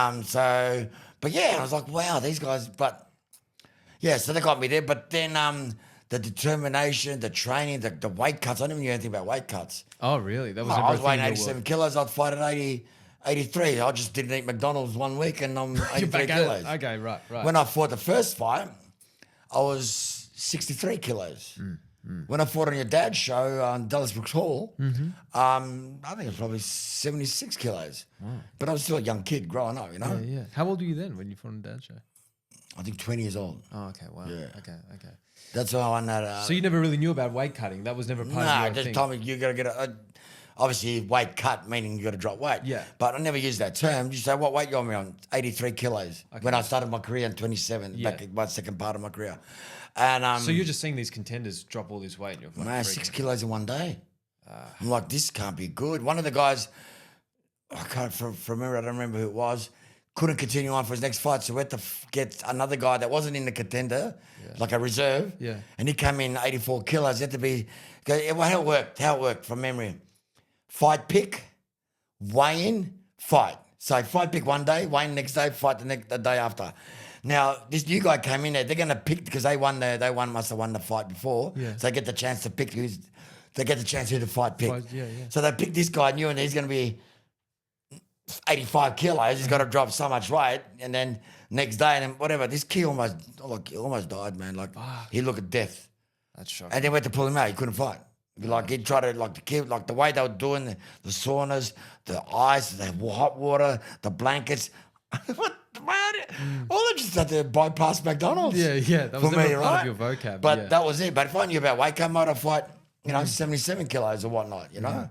but yeah, I was like, wow, these guys, but yeah, so they got me there. But then the determination, the training, the weight cuts, I never knew anything about weight cuts. Oh, really? That was I was weighing everything in your 87 world. kilos, I'd fight at 83. I just didn't eat McDonald's 1 week and I'm You're 83 back at kilos. it. Okay, right. When I fought the first fight, I was 63 kilos. When I fought on your dad's show on Dallas Brooks Hall, I think it was probably 76 kilos. But I was still a young kid growing up, you know? Yeah. How old were you then when you fought on Dad's show? I think 20 years old. Oh, okay. Wow. Yeah. Okay. That's why I won that. So you never really knew about weight cutting? That was never part Nah, of your just thing? told me you got to get obviously weight cut, meaning you got to drop weight. Yeah. But I never used that term. You say, what weight you on me on? 83 kilos. When I started my career in 27, back in my second part of my career. And So you're just seeing these contenders drop all this weight and you're like, man, 6 kilos in one day. I'm like, this can't be good. One of the guys, I can't remember, I don't remember who it was, couldn't continue on for his next fight. So we had to get another guy that wasn't in the contender, like a reserve. Yeah. And he came in 84 kilos. He had to be, how it worked from memory. Fight pick, weigh in, fight. So fight pick one day, weigh in next day, fight the day after. Now, this new guy came in there, they're going to pick, because they must have won the fight before. Yeah. So they get the chance to pick who to fight pick. Yeah. So they picked this guy new and he's going to be 85 kilos. He's got to drop so much weight. And then next day, and then whatever, this kid almost died, man. Like, he looked at death. That's shocking. And then we had to pull him out. He couldn't fight. Like, he tried to, like, the kid, like, the way they were doing the saunas, the ice, the hot water, the blankets. What? All I just had to bypass McDonald's. Yeah. That was for never me, part right? of your vocab. But yeah. that was it. But if I knew about weight cut, I'd fight, 77 kilos or whatnot, you know?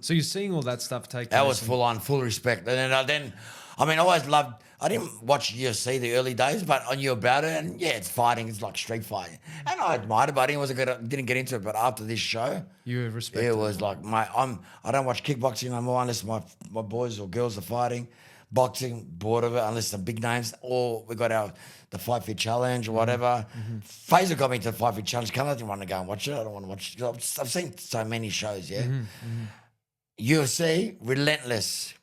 So you're seeing all that stuff take That place was full on, full respect. And then I always loved, I didn't watch UFC the early days, but I knew about it. And yeah, it's fighting. It's like street fighting. And I admired it, but I didn't get into it. But after this show, You respect it was like, I don't watch kickboxing no more unless my boys or girls are fighting. Boxing, bored of it, unless some big names. Or we got the FightFit Challenge or whatever. Fraser got me into the FightFit Challenge. I didn't want to go and watch it. I don't want to watch it. I've seen so many shows, yeah. UFC, relentless.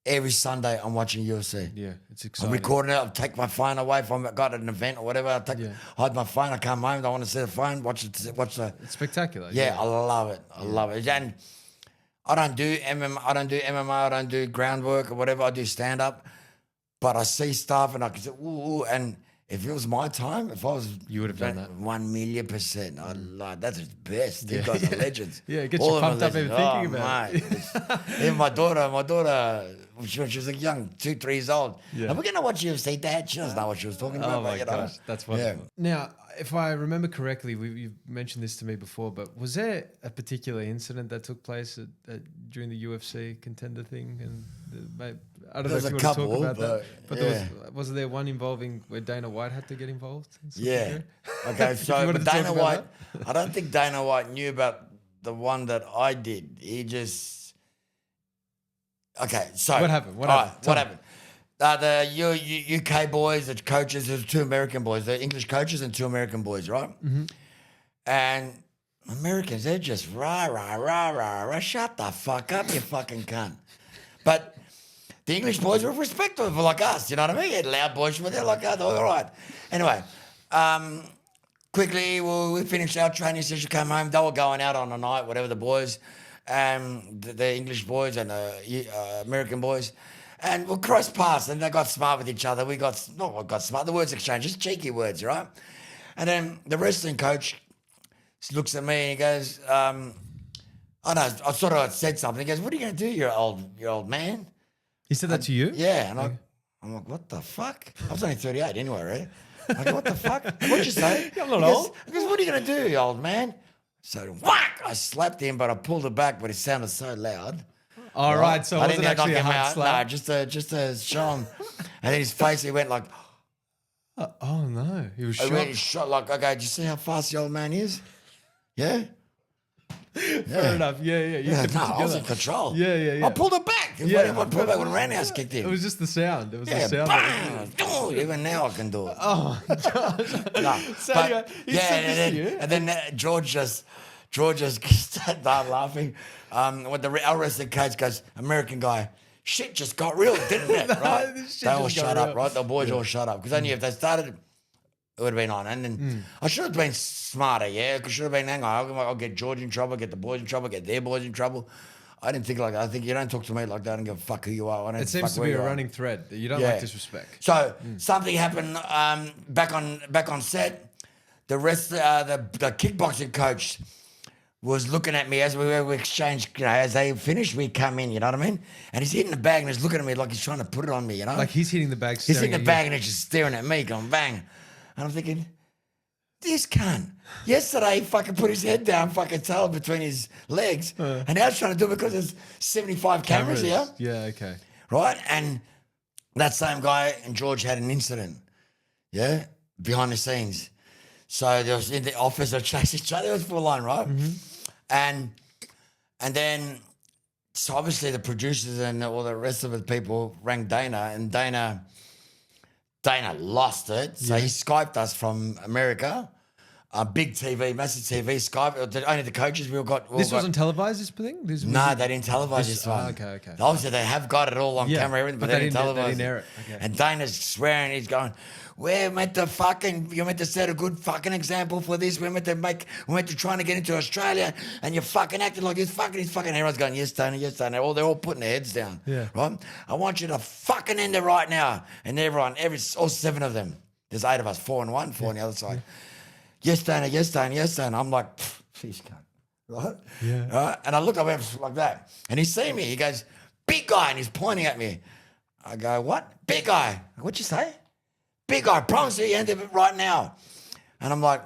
Every Sunday I'm watching UFC. Yeah, it's I'm exciting. recording it. I'll take my phone away if I've got an event or whatever. Hide my phone. I come home. I want to see the phone. Watch the. It's spectacular. Yeah, I love it. I love it. And I don't do MMA. I don't do groundwork or whatever. I do stand up, but I see stuff and I can say, ooh. And if it was my time, if I was, You would have done that. 1,000,000%. I like that's the best. These guys are legends. Yeah, it gets All you of them pumped up are even legends. thinking about it. Even my daughter, she was like young, 2-3 years old. Yeah. Are we going to watch UFC, Dad? She doesn't know what she was talking about. Oh my but, you know. gosh, that's wonderful. Now, if I remember correctly, you've mentioned this to me before, but was there a particular incident that took place during the UFC contender thing? And I don't know There's if you a want to talk couple, about that, but yeah. was there one involving where Dana White had to get involved? Yeah. Okay, so wanted but to talk Dana about White, I don't think Dana White knew about the one that I did. He just. Okay, so. What happened? What all happened? right, what happened? The UK boys, the coaches, there's 2 American boys, the English coaches and 2 American boys, right? And Americans, they're just rah, rah, rah, rah, rah, shut the fuck up, you fucking cunt. But the English boys were respectful like us, you know what I mean? Loud boys, but they're like us, all right. Anyway, quickly, we finished our training session, came home, they were going out on a night, whatever, the boys, the English boys and the American boys. And we crossed paths and they got smart with each other. We got smart, the words exchange, just cheeky words, right? And then the wrestling coach looks at me and he goes, I know, I sort of said something. He goes, what are you going to do, you old man? He said that to you? Yeah. And I'm like, what the fuck? I was only 38 anyway, right? I go, what the fuck? What'd you say? I'm not old. He goes, what are you going to do, you old man? So whack! I slapped him, but I pulled it back, but it sounded so loud. All right, so it wasn't actually a hard slap. No, just to show him. And then his face, he went like, oh no, he was he shocked. went shot like, okay, do you see how fast the old man is? Yeah? Fair enough. Yeah. You Yeah, kept it no, I was in together. control. Yeah. I pulled it back. Yeah. I pulled back when Roundhouse kicked in. It was just the sound. It was Yeah, the sound. bang! Even now I can do it. Oh my gosh. No, So but- anyway, he said this to you. and then George just started laughing. When our wrestling coach goes, American guy, shit just got real, didn't it? Right? This shit They all just got shut up, real. right? The boys all shut up because I knew if they started, it would have been on. And then I should have been smarter, yeah. I should have been, hang on, I'll get George in trouble, get the boys in trouble, get their boys in trouble. I didn't think like that. I think you don't talk to me like that and go, fuck who you are. I don't It seems fuck to where be a you are. running thread that you don't Yeah. like disrespect. So something happened back on set. The rest, the kickboxing coach was looking at me as we exchanged, as they finished, we come in, you know what I mean? And he's hitting the bag and he's looking at me like he's trying to put it on me, you know? Like he's hitting the bag. He's hitting staring the at bag and he's just staring at me, going bang. And I'm thinking, this cunt. Yesterday, he fucking put his head down, fucking tail between his legs. And now he's trying to do it because there's 75 cameras here. Yeah, okay. Right? And that same guy and George had an incident, yeah, behind the scenes. So there was in the office, they chased each other. It was full on, right? And then, so obviously the producers and all the rest of the people rang Dana, and Dana lost it. So he Skyped us from America. Big TV, massive TV, Skype. Only the coaches we all got. This wasn't televised, this thing? No, they didn't televise this one. Okay. Obviously, they have got it all on camera, everything, but they didn't televise didn't it. air it. Okay. And Dana's swearing, he's going, you're meant to set a good fucking example for this. We're meant to trying to get into Australia, and you're fucking acting like this fucking, everyone's going, yes, Dana. They're all putting their heads down. Yeah. Right? I want you to fucking end it right now. And all 7 of them, there's 8 of us, 4 on one, 4 on the other side. Yes, Dana. I'm like, fish cunt, right? Yeah. Right? And I look up like that, and he's seeing me. He goes, big guy, and he's pointing at me. I go, what? Big guy. What'd you say? Big guy, promise you end it right now. And I'm like,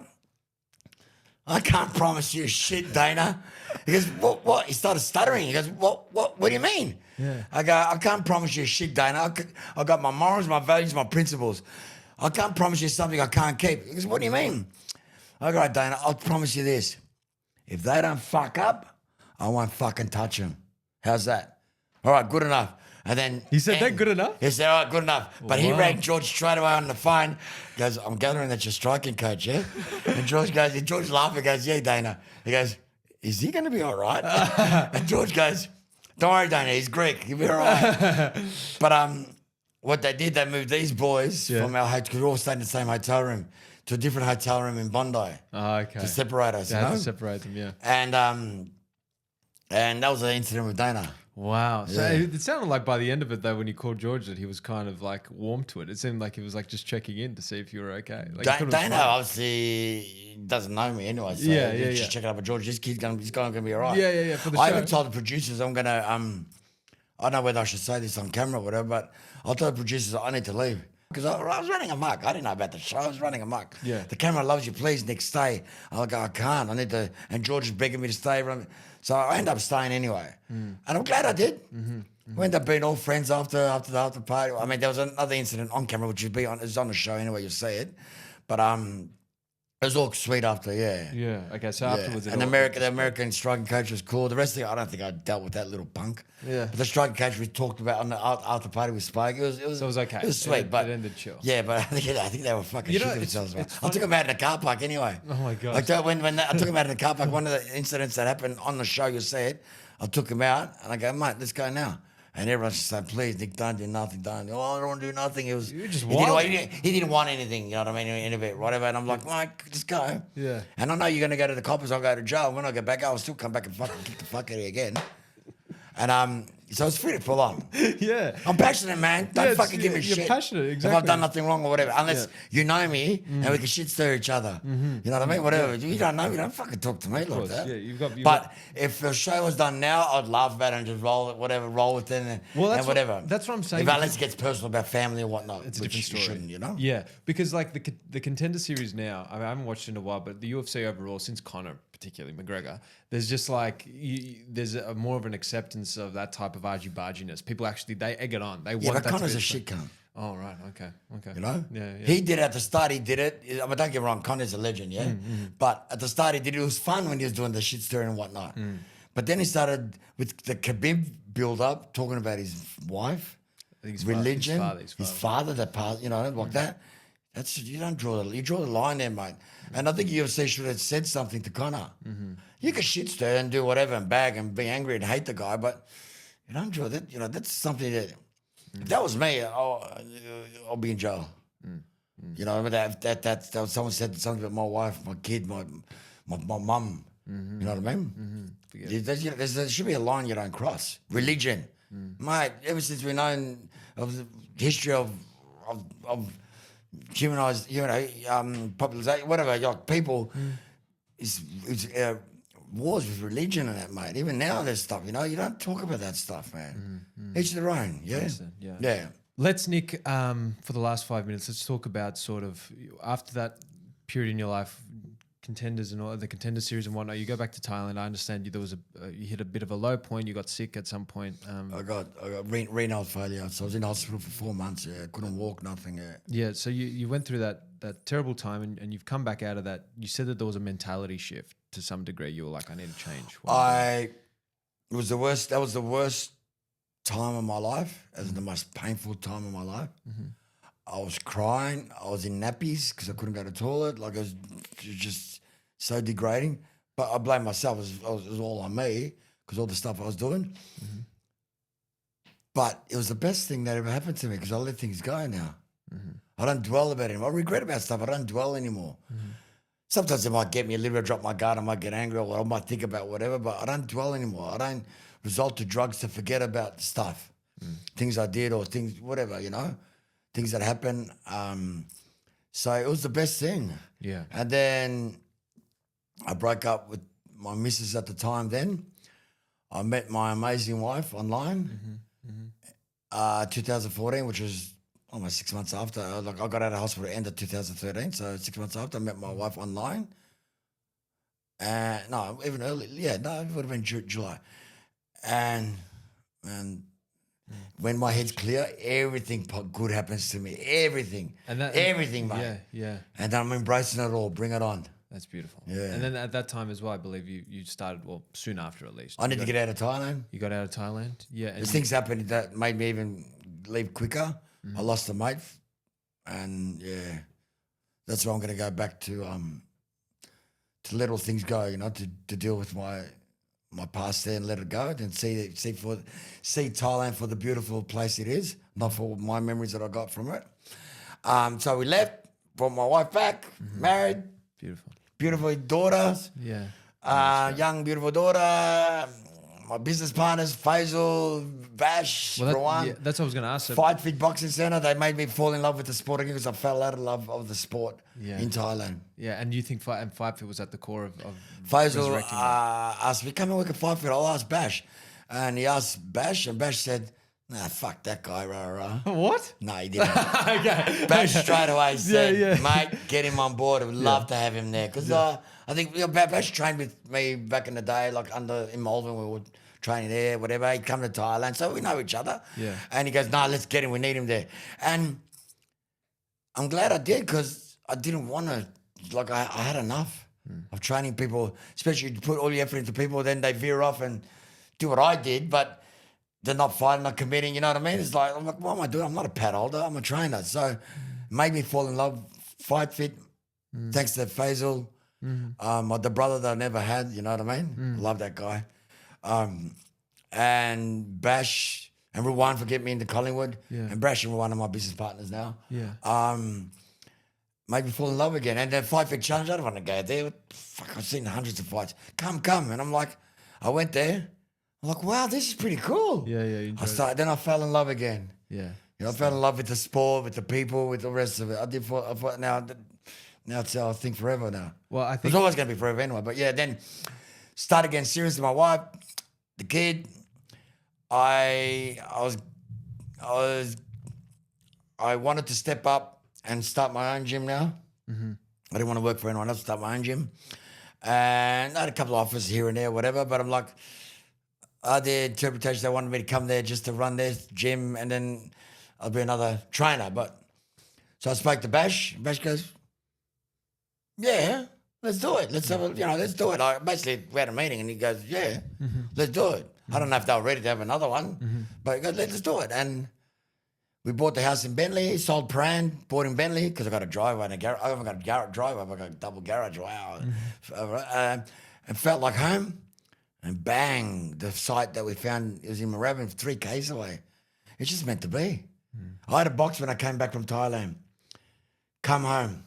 I can't promise you shit, Dana. He goes, what? He started stuttering. He goes, what do you mean? Yeah. I go, I can't promise you shit, Dana. I got my morals, my values, my principles. I can't promise you something I can't keep. He goes, what do you mean? I go, Dana, I'll promise you this. If they don't fuck up, I won't fucking touch them. How's that? All right, good enough. And then He said that good enough? He said, all right, good enough. But he Wow. rang George straight away on the phone. He goes, I'm gathering that you're striking coach, yeah? And George laughing, goes, yeah, Dana. He goes, is he going to be all right? And George goes, don't worry, Dana, he's Greek. He'll be all right. But what they did, they moved these boys from our hotel, because we all stayed in the same hotel room, to a different hotel room in Bondi Oh, okay. to separate us, They you had know? to separate them, yeah. And that was the incident with Dana. Wow. So Yeah. it sounded like by the end of it, though, when you called George, that he was kind of like warm to it. It seemed like he was like just checking in to see if you were okay. Like, he thought it was Dana fine. obviously doesn't know me anyway, so Yeah, he's yeah, just yeah. checking up with George. This kid's going to be all right. Yeah, for the I show. even told the producers I'm going to, I don't know whether I should say this on camera or whatever, but I told the producers I need to leave. Because I was running amok. I didn't know about the show. I was running amok. Yeah. The camera loves you. Please, Nick, stay. I go, I can't. I need to. And George is begging me to stay. So I ended up staying anyway. And I'm glad I did. We ended up being all friends after the after party. I mean, there was another incident on camera, which it's on the show anyway. You'll see it. But it was all sweet after, yeah. Yeah. Okay. So Yeah. afterwards, it And all- the American striking coach was cool. The rest of it, I don't think I dealt with that little punk. Yeah. But the striking coach we talked about on the after party with Spike, it was So it was okay. It was sweet, It but ended chill. Yeah, but I think they were fucking You know, shitting it's- themselves. Man. it's I took them out in the car park anyway. Oh my gosh. Like when I took them out in the car park, one of the incidents that happened on the show, you see it. I took him out and I go, mate, let's go now. And everyone's just like, please, Nick, don't do nothing, don't. Oh, I don't want to do nothing. It was You were just he didn't, wild. he didn't want anything, you know what I mean, in a bit, whatever. And I'm like, Mike, just go. Yeah. And I know you're going to go to the coppers, I'll go to jail. When I get back, I'll still come back and fucking kick the fuck out of you again. And so it's pretty full on. Yeah. I'm passionate, man. Don't Yeah, it's- fucking give me you're shit. passionate, If exactly. I've done nothing wrong or whatever, unless Yeah. you know me and we can shit stir each other. You know what I mean? Whatever. You don't know me, don't fucking talk to me like course, that. yeah, you've got- But if the show was done now, I'd laugh about it and just roll it, whatever, roll with it and, Well, that's and whatever. that's what I'm saying. If unless it gets personal about family or whatnot, It's a which different you story. shouldn't, you know? Yeah, because like the Contender Series now, I haven't watched it in a while, but the UFC overall, since Conor, particularly McGregor, there's just like there's a more of an acceptance of that type of argy-barginess. People actually they egg it on. They Yeah, want but that Connor's to a be shit cunt. Oh, right. Okay. You know? Yeah. He did it at the start. He did it. I mean, don't get me wrong. Connor's a legend, yeah? But at the start, he did it. It was fun when he was doing the shit stirring and whatnot. But then he started with the Khabib build-up, talking about his wife, I think religion, his father that passed, you know, like that. That's you draw the line there, mate. And I think UFC should have said something to Connor. You can shit stir and do whatever and bag and be angry and hate the guy, but you don't draw that. You know, that's something that if that was me, I'll be in jail. You know, that someone said something about my wife, my kid, my mum. You know what I mean? There should be a line you don't cross. Religion, mate. Ever since we've known of the history of humanized, population, whatever, like people, is wars with religion and that, mate. Even now, there's stuff. You know, you don't talk about that stuff, man. Each their own. Yeah. Yeah. Let's, Nick, for the last 5 minutes, let's talk about sort of after that period in your life, contenders and all the Contender Series and whatnot. You go back to Thailand. I understand you hit a bit of a low point. You got sick at some point. I got renal failure, so I was in hospital for 4 months. Yeah, couldn't walk, nothing. Yeah. So you went through that terrible time, and you've come back out of that. You said that there was a mentality shift to some degree. You were like, I need to change. It was the worst. That was the worst time of my life. It was the most painful time of my life. I was crying. I was in nappies because I couldn't go to the toilet. Like it was just so degrading. But I blame myself. It was all on me because all the stuff I was doing. But it was the best thing that ever happened to me because I let things go now. I don't dwell about it anymore. I regret about stuff. I don't dwell anymore. Sometimes it might get me a little bit, drop my guard. I might get angry or I might think about whatever, but I don't dwell anymore. I don't resort to drugs to forget about stuff, things I did or things, whatever, you know, things that happen. So it was the best thing. Yeah. And then I broke up with my missus at the time then. I met my amazing wife online, 2014, which was almost 6 months after. I got out of hospital at the end of 2013, so 6 months after I met my wife online. No, even early. Yeah, no, it would have been July. And when my head's clear, everything good happens to me. Everything. Everything, mate. Yeah. And I'm embracing it all. Bring it on. That's beautiful. Yeah. And then at that time as well, I believe you started, well, soon after at least. I need to get out of Thailand. You got out of Thailand? Yeah. There's things happened that made me even leave quicker. I lost a mate. And, yeah, that's why I'm going to go back to let all things go, you know, to deal with my past there and let it go and see Thailand for the beautiful place it is, not for my memories that I got from it. So we left, brought my wife back, married. Beautiful daughter. Yeah. Young, beautiful daughter. My business partners, Faisal, Bash, Rawan. Yeah, that's what I was going to ask. FightFit Boxing Center. They made me fall in love with the sport again because I fell out of love of the sport in Thailand. Yeah, and you think FightFit was at the core of Faisal asked me, come and work at FightFit. I'll ask Bash. And he asked Bash, and Bash said, nah, fuck that guy, rah, rah. What? No, he didn't. Okay. Bash straight away said, mate, get him on board. I would love to have him there. Because I think Bash trained with me back in the day, like in Malvern, we were training there, whatever. He'd come to Thailand, so we know each other. Yeah. And he goes, no, let's get him. We need him there. And I'm glad I did because I didn't want to, like I had enough of training people, especially to put all your effort into people, then they veer off and do what I did, but they're not fighting, not committing, you know what I mean? It's like, I'm like, what am I doing? I'm not a pad holder, I'm a trainer. So it made me fall in love, FightFit, thanks to Faisal, the brother that I never had, you know what I mean? Love that guy. And Bash and Ruwan for getting me into Collingwood. Yeah. And Bash and Ruwan are my business partners now. Yeah. Made me fall in love again. And then FightFit Challenge, I don't want to go there. Fuck, I've seen hundreds of fights. Come. And I'm like, I went there. I'm like, wow, this is pretty cool. Yeah, you then I fell in love again. Yeah. You know, I fell in love with the sport, with the people, with the rest of it. I thought now it's I think forever now. Well, I think it's always going to be forever anyway. But yeah, then started getting serious with my wife, the kid. I wanted to step up and start my own gym now. I didn't want to work for anyone else, start my own gym. And I had a couple of offers here and there, whatever, but I'm like, the interpretation, they wanted me to come there just to run their gym. And then I'll be another trainer. But so I spoke to Bash. Bash goes, yeah, let's do it. Let's have a, let's do it. Basically, we had a meeting and he goes, yeah, let's do it. I don't know if they were ready to have another one, but he goes, let's do it. And we bought the house in Bentley, sold Paran, bought in Bentley because I got a driveway and a garage. I haven't got a driveway, I've got a double garage. Wow. It felt like home. And bang, the site that we found is in Moorabbin, 3 k's away. It's just meant to be. I had a box when I came back from Thailand. Come home.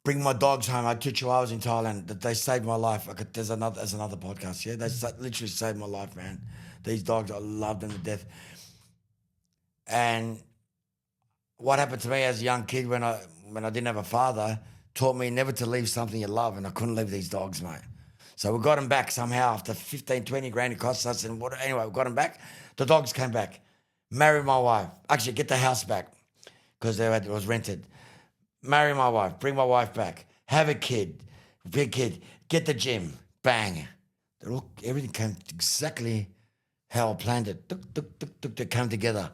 Bring my dogs home. I had 2 chihuahuas in Thailand. That they saved my life. There's another podcast. Yeah, they literally saved my life, man. These dogs, I love them to death. And what happened to me as a young kid when I didn't have a father taught me never to leave something you love, and I couldn't leave these dogs, mate. So we got them back somehow after 15, 20 grand it cost us. And anyway, we got them back. The dogs came back. Marry my wife. Actually, get the house back because it was rented. Marry my wife. Bring my wife back. Have a kid. Big kid. Get the gym. Bang. Everything came exactly how I planned it. They came together.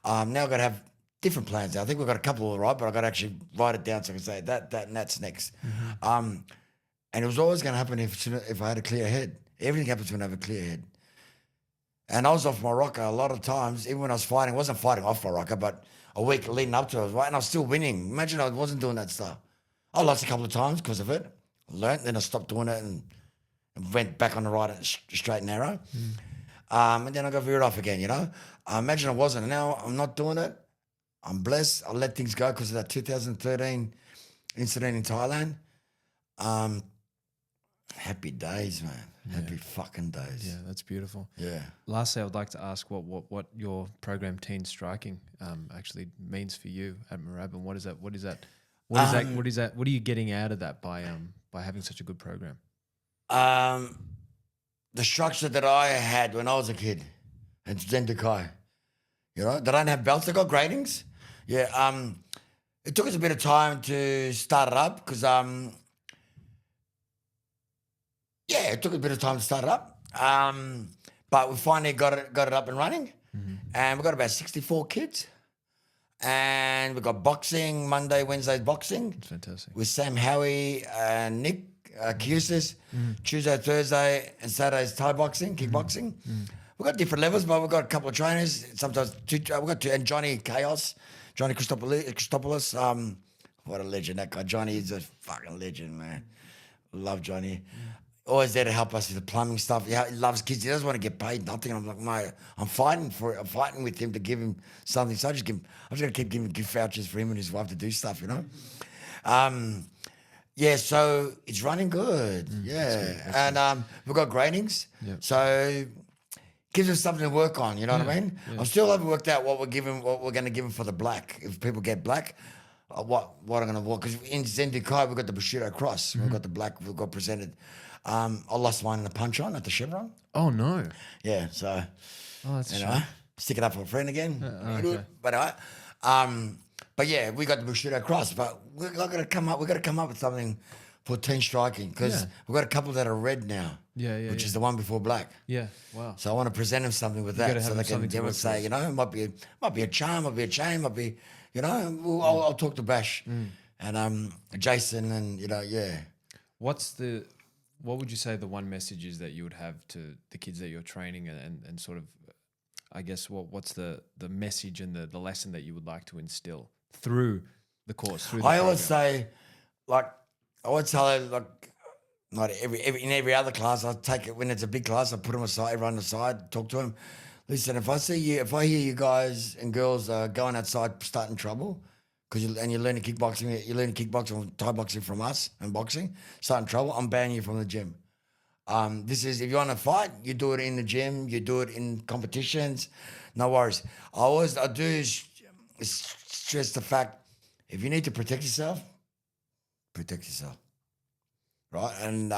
Now I've got to have different plans. I think we've got a couple all right, but I've got to actually write it down so I can say that, and that's next. And it was always going to happen if I had a clear head. Everything happens when I have a clear head. And I was off my rocker a lot of times, even when I was fighting. I wasn't fighting off my rocker, but a week leading up to it, and I was still winning. Imagine I wasn't doing that stuff. I lost a couple of times because of it. I learned, then I stopped doing it and went back on the right straight and narrow. And then I got veered off again, Imagine I wasn't. And now I'm not doing it. I'm blessed. I let things go because of that 2013 incident in Thailand. Happy days, man. Happy fucking days. Yeah, that's beautiful. Yeah. Lastly, I would like to ask what your program Teen Striking actually means for you at Moorabbin. What is that? What is that? What are you getting out of that by having such a good program? The structure that I had when I was a kid at Zendakai, they don't have belts. They got gradings. Yeah. It took us a bit of time to start it up because it took a bit of time to start it up. But we finally got it up and running. And we've got about 64 kids. And we've got boxing, Monday, Wednesday boxing. That's fantastic. With Sam Howie and Nick Cusis. Tuesday, Thursday, and Saturday's Thai boxing, kickboxing. We've got different levels, but we've got a couple of trainers. Sometimes we've got 2, and Johnny Christopoulos. What a legend, that guy. Johnny is a fucking legend, man. Love Johnny. Always there to help us with the plumbing stuff. Yeah, he loves kids. He doesn't want to get paid nothing. I'm like, mate, I'm fighting for it. I'm fighting with him to give him something. So I'm just going to keep giving gift vouchers for him and his wife to do stuff, so it's running good. And we've got gradings. Yep. So gives us something to work on, you know what I mean? Yeah. I still haven't worked out what we're going to give him for the black. If people get black, what I'm going to work. Because in Zendukai, we've got the Bushido Cross. We've got the black, we've got presented. I lost mine in the punch-on at the Chevron. Oh, no. Yeah, so, that's stick it up for a friend again. Okay. But yeah, we got the Bushido Cross, but we've got to come up with something for Teen Striking because we've got a couple that are red now. Which is the one before black. Yeah, wow. So I want to present them something with that so they can say, it might be a charm, might be a chain, might be, I'll talk to Bash and Jason and, What would you say the one message is that you would have to the kids that you're training and sort of, I guess, what's the message and the lesson that you would like to instill through the course? I always say, I would tell them, in every other class, I take it when it's a big class, I put them aside, everyone aside, talk to them. Listen, if I hear you guys and girls going outside starting trouble, you're learning kickboxing, Thai boxing from us and boxing, starting trouble, I'm banning you from the gym. This is, if you want to fight, you do it in the gym, you do it in competitions, no worries. I do stress the fact, if you need to protect yourself, right? And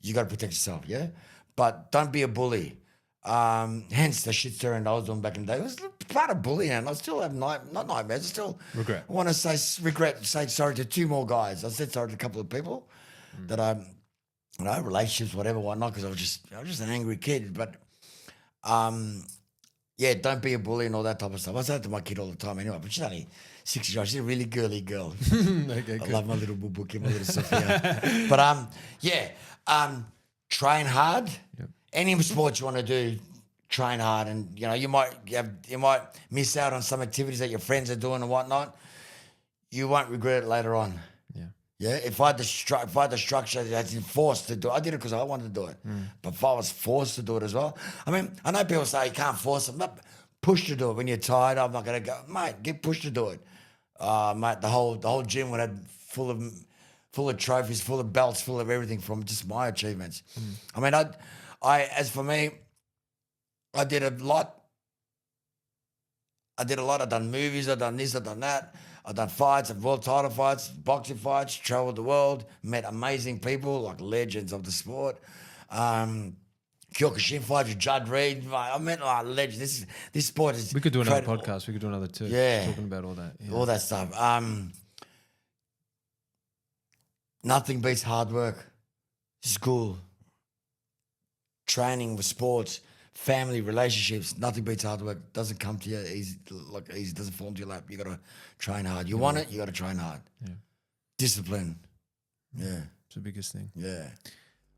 you got to protect yourself, yeah? But don't be a bully. Hence the shit stirring I was doing back in the day. It was part of bullying, and I still have not nightmares. I still regret. I want to say sorry to 2 more guys. I said sorry to a couple of people that relationships, whatnot, because I was just an angry kid. But yeah, don't be a bully and all that type of stuff. I say that to my kid all the time anyway, but she's only 6 years old. She's a really girly girl. Okay, I good. love my little Bubuki, my little Sophia. But train hard. Yep. Any sport you want to do, train hard, and you might miss out on some activities that your friends are doing and whatnot. You won't regret it later on. Yeah. Yeah, if I had the structure that's forced to do it, I did it because I wanted to do it. But if I was forced to do it as well, I mean, I know people say you can't force them, but push to do it. When you're tired, I'm not gonna go, mate. Get pushed to do it, mate. The whole gym would have full of trophies, full of belts, full of everything from just my achievements. I mean, as for me, I did a lot. I've done movies. I've done this. I've done that. I've done fights, world title fights, boxing fights, traveled the world, met amazing people like legends of the sport. Kyokushin fights with Judd Reed. I met legends. This sport is. We could do another incredible. podcast. We could do another too. Yeah. Talking about all that. Yeah. All that stuff. Nothing beats hard work, school, training with sports, family, relationships. Nothing beats hard work. Doesn't come to you easy. Doesn't fall into your lap. You got to train hard. You want it, you got to train hard. Yeah. Discipline. Yeah. It's the biggest thing. Yeah.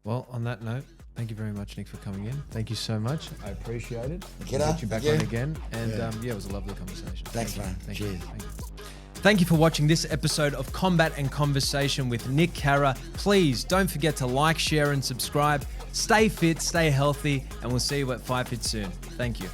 Well, on that note, thank you very much, Nick, for coming in. Thank you so much. I appreciate it. Get I'll get you back thank on you. again. And Yeah. it was a lovely conversation. Thanks, man. Thank Cheers. you. Thank you. Thank you for watching this episode of Combat and Conversation with Nick Cara. Please don't forget to like, share, and subscribe. Stay fit, stay healthy, and we'll see you at FightFit soon. Thank you.